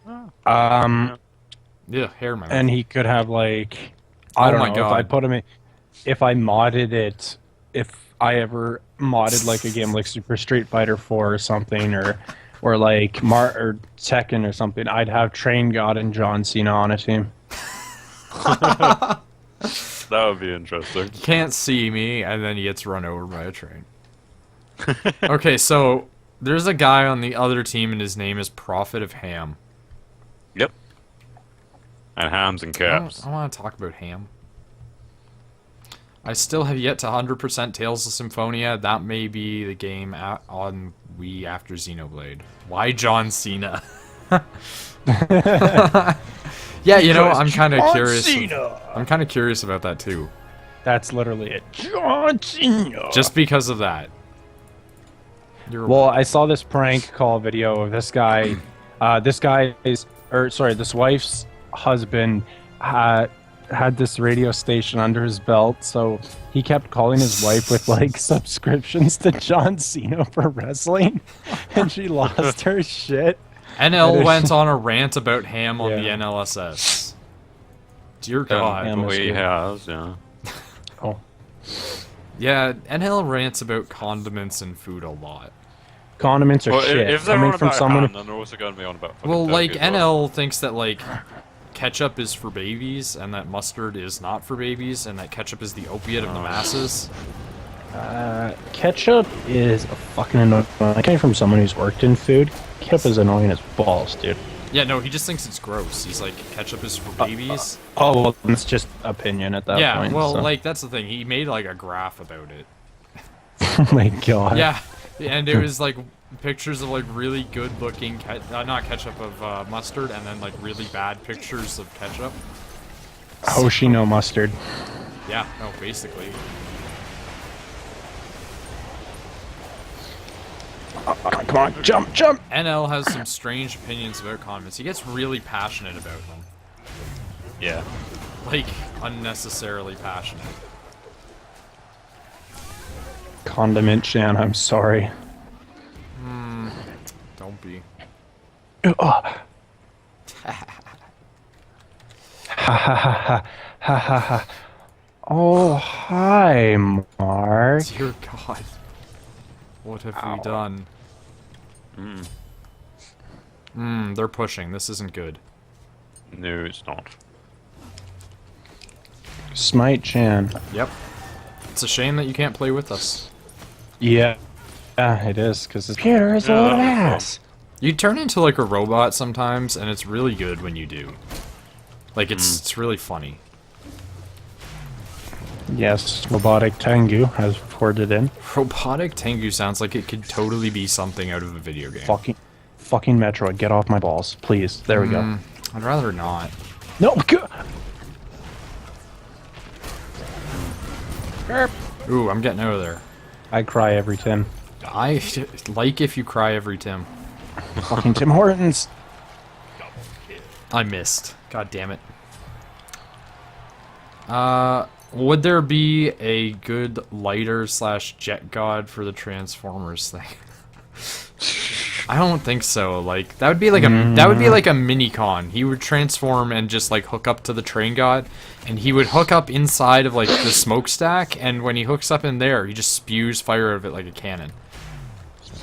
Yeah, hair man. And he could have like, I don't my know, God. if I put him in, if I modded it, if I ever modded like a game like Super Street Fighter 4 or something, or like or Tekken or something, I'd have Train God and John Cena on a team. That would be interesting. Can't see me, and then he gets run over by a train. Okay, so there's a guy on the other team, and his name is Prophet of Ham. Yep. And hams and caps. I want to talk about Ham. I still have yet to 100% Tales of Symphonia. That may be the game on Wii after Xenoblade. Why John Cena? Yeah, you know, I'm kind of curious. I'm kind of curious about that too. That's literally it. John Cena. Just because of that. Well, I saw this prank call video of this guy. This wife's husband had this radio station under his belt, so he kept calling his wife with like subscriptions to John Cena for wrestling, and she lost her shit. NL went on a rant about ham on Yeah. the NLSS. Dear God. ham. he has, yeah. Oh, Yeah, NL rants about condiments and food a lot. condiments are Well, shit. if they're Coming on from about someone. ham, then they're also going to be on about fucking Well, like, turkey as well. NL thinks that, like, ketchup is for babies, and that mustard is not for babies, and that ketchup is the opiate of the masses. Ketchup is a fucking annoying. Coming from someone who's worked in food, ketchup is annoying as balls, dude. Yeah, no, he just thinks it's gross. He's like, ketchup is for babies. Oh well, it's just opinion at that Yeah, point. well, so. like, that's the thing. He made, like, a graph about it. Oh my god. Yeah, and it was, like, pictures of, like, really good-looking, not ketchup, of mustard, and then, like, really bad pictures of ketchup. Hoshino mustard. Yeah, no, basically. Come on, jump, jump! NL has some strange opinions about condiments. He gets really passionate about them. Yeah. Like, unnecessarily passionate. Condiment Shan, I'm sorry. Don't be. Ha ha ha ha ha ha. Oh, hi, Mark. Dear God. What have we done? They're pushing. This isn't good. No, it's not. Smite Chan. Yep. It's a shame that you can't play with us. Yeah. Yeah, it is, because his computer is a load of ass. You turn into like a robot sometimes, and it's really good when you do. Like, it's really funny. Yes, Robotic Tengu has reported in. Robotic Tengu sounds like it could totally be something out of a video game. Fucking Metroid, get off my balls, please. There we go. I'd rather not. No, Ooh, I'm getting out of there. I cry every Tim. I like if you cry every Tim. Fucking Tim Hortons. I missed. God damn it. Would there be a good lighter / jet god for the Transformers thing? I don't think so. Like, that would be like a mini con. He would transform and just like hook up to the train god, and he would hook up inside of like the smokestack, and when he hooks up in there, he just spews fire out of it like a cannon.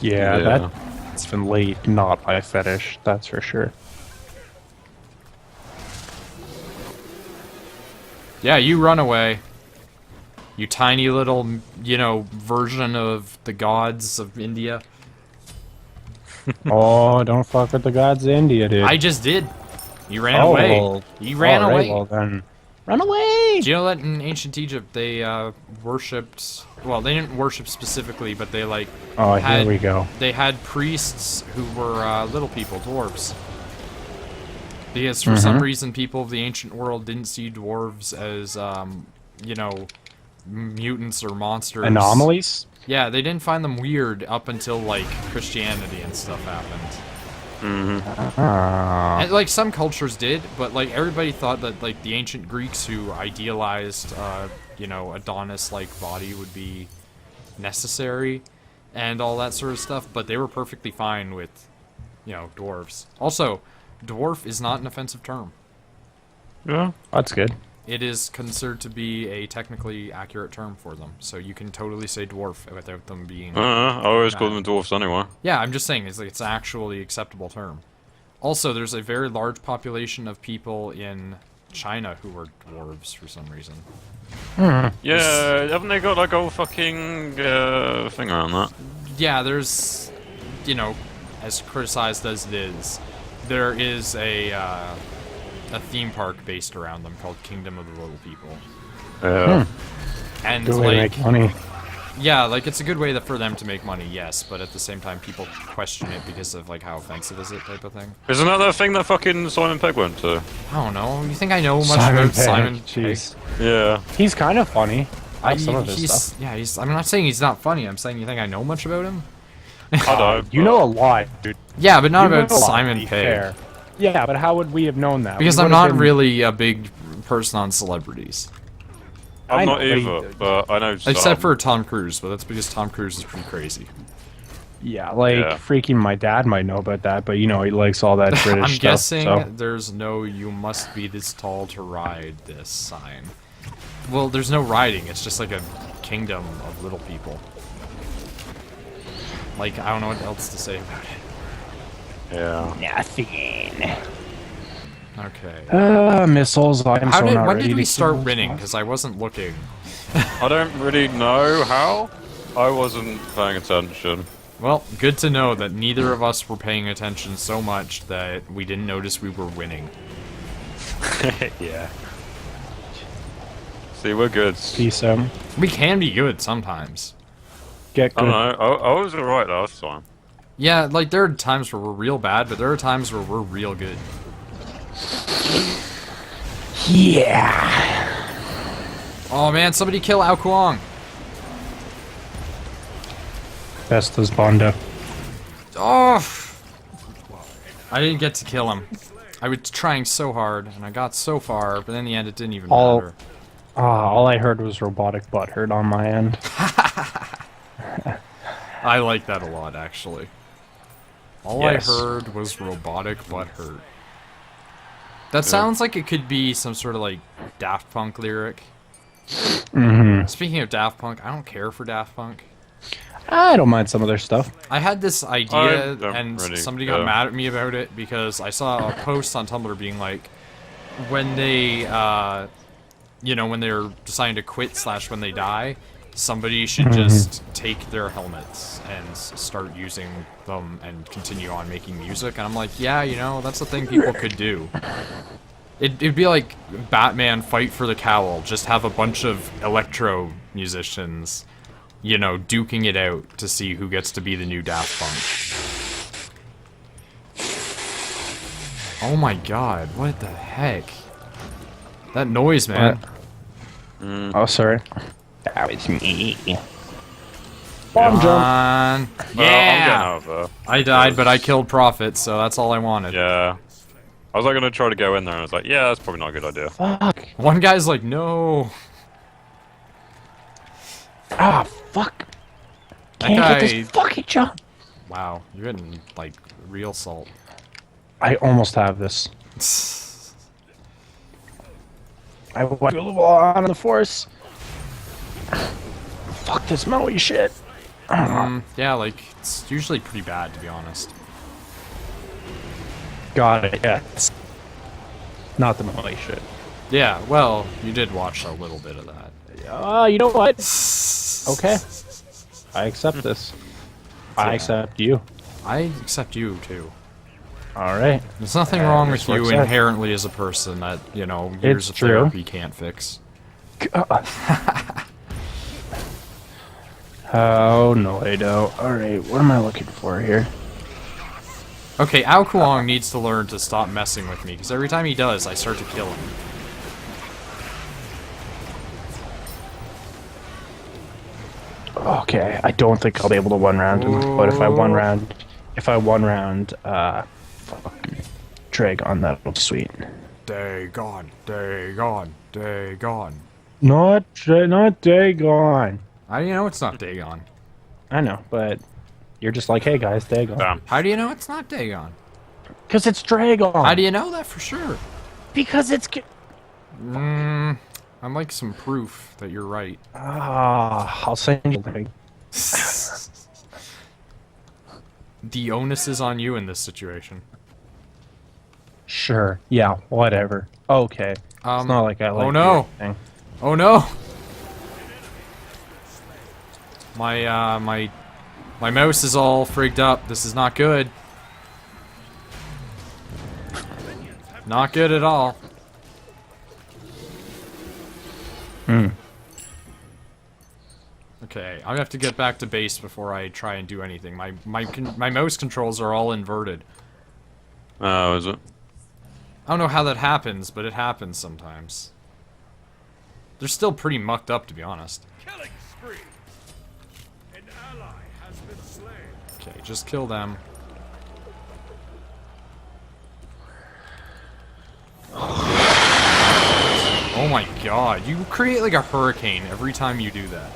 Yeah, that's been late, not my fetish, that's for sure. Yeah, you run away. You tiny little, you know, version of the gods of India. Oh, don't fuck with the gods of India, dude. I just did. You ran away. Well, You ran alright, away. Well then, run away! Do you know that in ancient Egypt they worshipped? Well, they didn't worship specifically, but they like. Oh, here we go. They had priests who were little people, dwarves. Because for some reason, people of the ancient world didn't see dwarves as, you know, mutants or monsters. Anomalies? Yeah, they didn't find them weird up until like Christianity and stuff happened. Ah. And, like, some cultures did, but like everybody thought that like the ancient Greeks who idealized, you know, Adonis-like body would be necessary, and all that sort of stuff. But they were perfectly fine with, you know, dwarves. Also, dwarf is not an offensive term. Yeah. That's good. It is considered to be a technically accurate term for them, so you can totally say dwarf without them being. I always call them dwarfs anyway. Yeah, I'm just saying, it's like it's an actually acceptable term. Also, there's a very large population of people in China who are dwarves for some reason. Yeah, haven't they got like a whole fucking thing around that? Yeah, there's, you know, as criticized as it is, there is a theme park based around them called Kingdom of the Little People. Yeah. And Good way to like, make money. yeah, like it's a good way for them to make money, yes, but at the same time, people question it because of like how offensive is it type of thing. Isn't that the thing that fucking Simon Pegg went to? I don't know. You think I know much Simon about Pegg, Simon jeez. Pegg? Yeah. He's kind of funny. I like some of his he's stuff. yeah. I'm not saying he's not funny. I'm saying you think I know much about him. I don't. You know a lot, dude. Yeah, but not You know about a lot, to Simon be Pegg. fair. Yeah, but how would we have known that? Because We I'm would've not been- really a big person on celebrities. I'm I not know, either, but I know some. Except for Tom Cruise, but that's because Tom Cruise is pretty crazy. Yeah, like Yeah. freaking my dad might know about that, but you know he likes all that British I'm stuff. guessing so. there's no "you must be this tall to ride this" sign. Well, there's no riding. It's just like a kingdom of little people. Like, I don't know what else to say about it. Yeah. Nothing. Okay. Missiles. I'm How so did not when ready did we to start kill winning? stuff. Because I wasn't looking. I don't really know how. I wasn't paying attention. Well, good to know that neither of us were paying attention so much that we didn't notice we were winning. Yeah. See, we're good. Peace out. We can be good sometimes. Get I good. don't know. I was alright last time. Yeah, like there are times where we're real bad, but there are times where we're real good. Yeah. Oh man, somebody kill Ao Kuang! Vestas Bonda. Oh! I didn't get to kill him. I was trying so hard, and I got so far, but in the end it didn't even matter. All I heard was robotic butt hurt on my end. I like that a lot, actually. All Yes. I heard was robotic butt hurt. That sounds like it could be some sort of like Daft Punk lyric. Mm-hmm. Speaking of Daft Punk, I don't care for Daft Punk. I don't mind some of their stuff. I had this I idea, don't and really somebody care. got mad at me about it because I saw a post on Tumblr being like, when they, you know, when they're deciding to quit / when they die, somebody should just take their helmets and start using them and continue on making music. And I'm like, yeah, you know, that's a thing people could do. It'd be like Batman Fight for the Cowl, just have a bunch of electro musicians, you know, duking it out to see who gets to be the new Daft Punk. Oh my god, what the heck? That noise, man. Oh, sorry. That was me. Bomb Come jump. on. Well, I'm getting Yeah! over. I died, but I killed Prophet, so that's all I wanted. Yeah. I was like gonna try to go in there, and I was like, yeah, that's probably not a good idea. Fuck. One guy's like, no. Ah, fuck. That Can't guy... get this fucking jump. Wow, you're getting, like, real salt. I almost have this. I went a little on the force. Fuck this smelly shit. Yeah, like, it's usually pretty bad, to be honest. Got it, yes. Not the smelly shit. Yeah, well, you did watch a little bit of that. You know what? Okay. I accept this. I accept you. I accept you, too. Alright. There's nothing wrong this with you works out. inherently as a person that, you know, years of true. therapy can't fix. Oh, no, I don't. Alright, what am I looking for here? Okay, Ao Kuang needs to learn to stop messing with me, because every time he does, I start to kill him. Okay, I don't think I'll be able to one round him, but if I one round, fucking Dragon, that'll be sweet. Dagon, Dagon, Dagon. Not Dagon. How do you know it's not Dagon? I know, but you're just like, hey guys, Dagon. Damn. How do you know it's not Dagon? Because it's Dragon. How do you know that for sure? Because it's. I'd like some proof that you're right. I'll send you. Like, The onus is on you in this situation. sure. Yeah. Whatever. Okay. It's not like I like. Oh no! Thing. Oh no! My mouse is all frigged up. This is not good. Not good at all. Okay, I'm gonna have to get back to base before I try and do anything. My mouse controls are all inverted. Oh, is it? I don't know how that happens, but it happens sometimes. They're still pretty mucked up, to be honest. Killing spree. An ally has been slain. Okay, just kill them. Oh my god, you create like a hurricane every time you do that.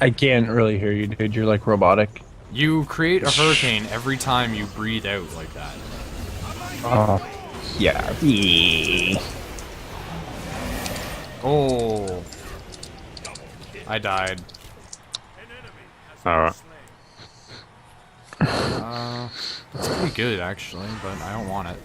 I can't really hear you, dude. You're like robotic. You create a hurricane every time you breathe out like that. Yeah. Oh. I died. Alright. That's pretty good actually, but I don't want it.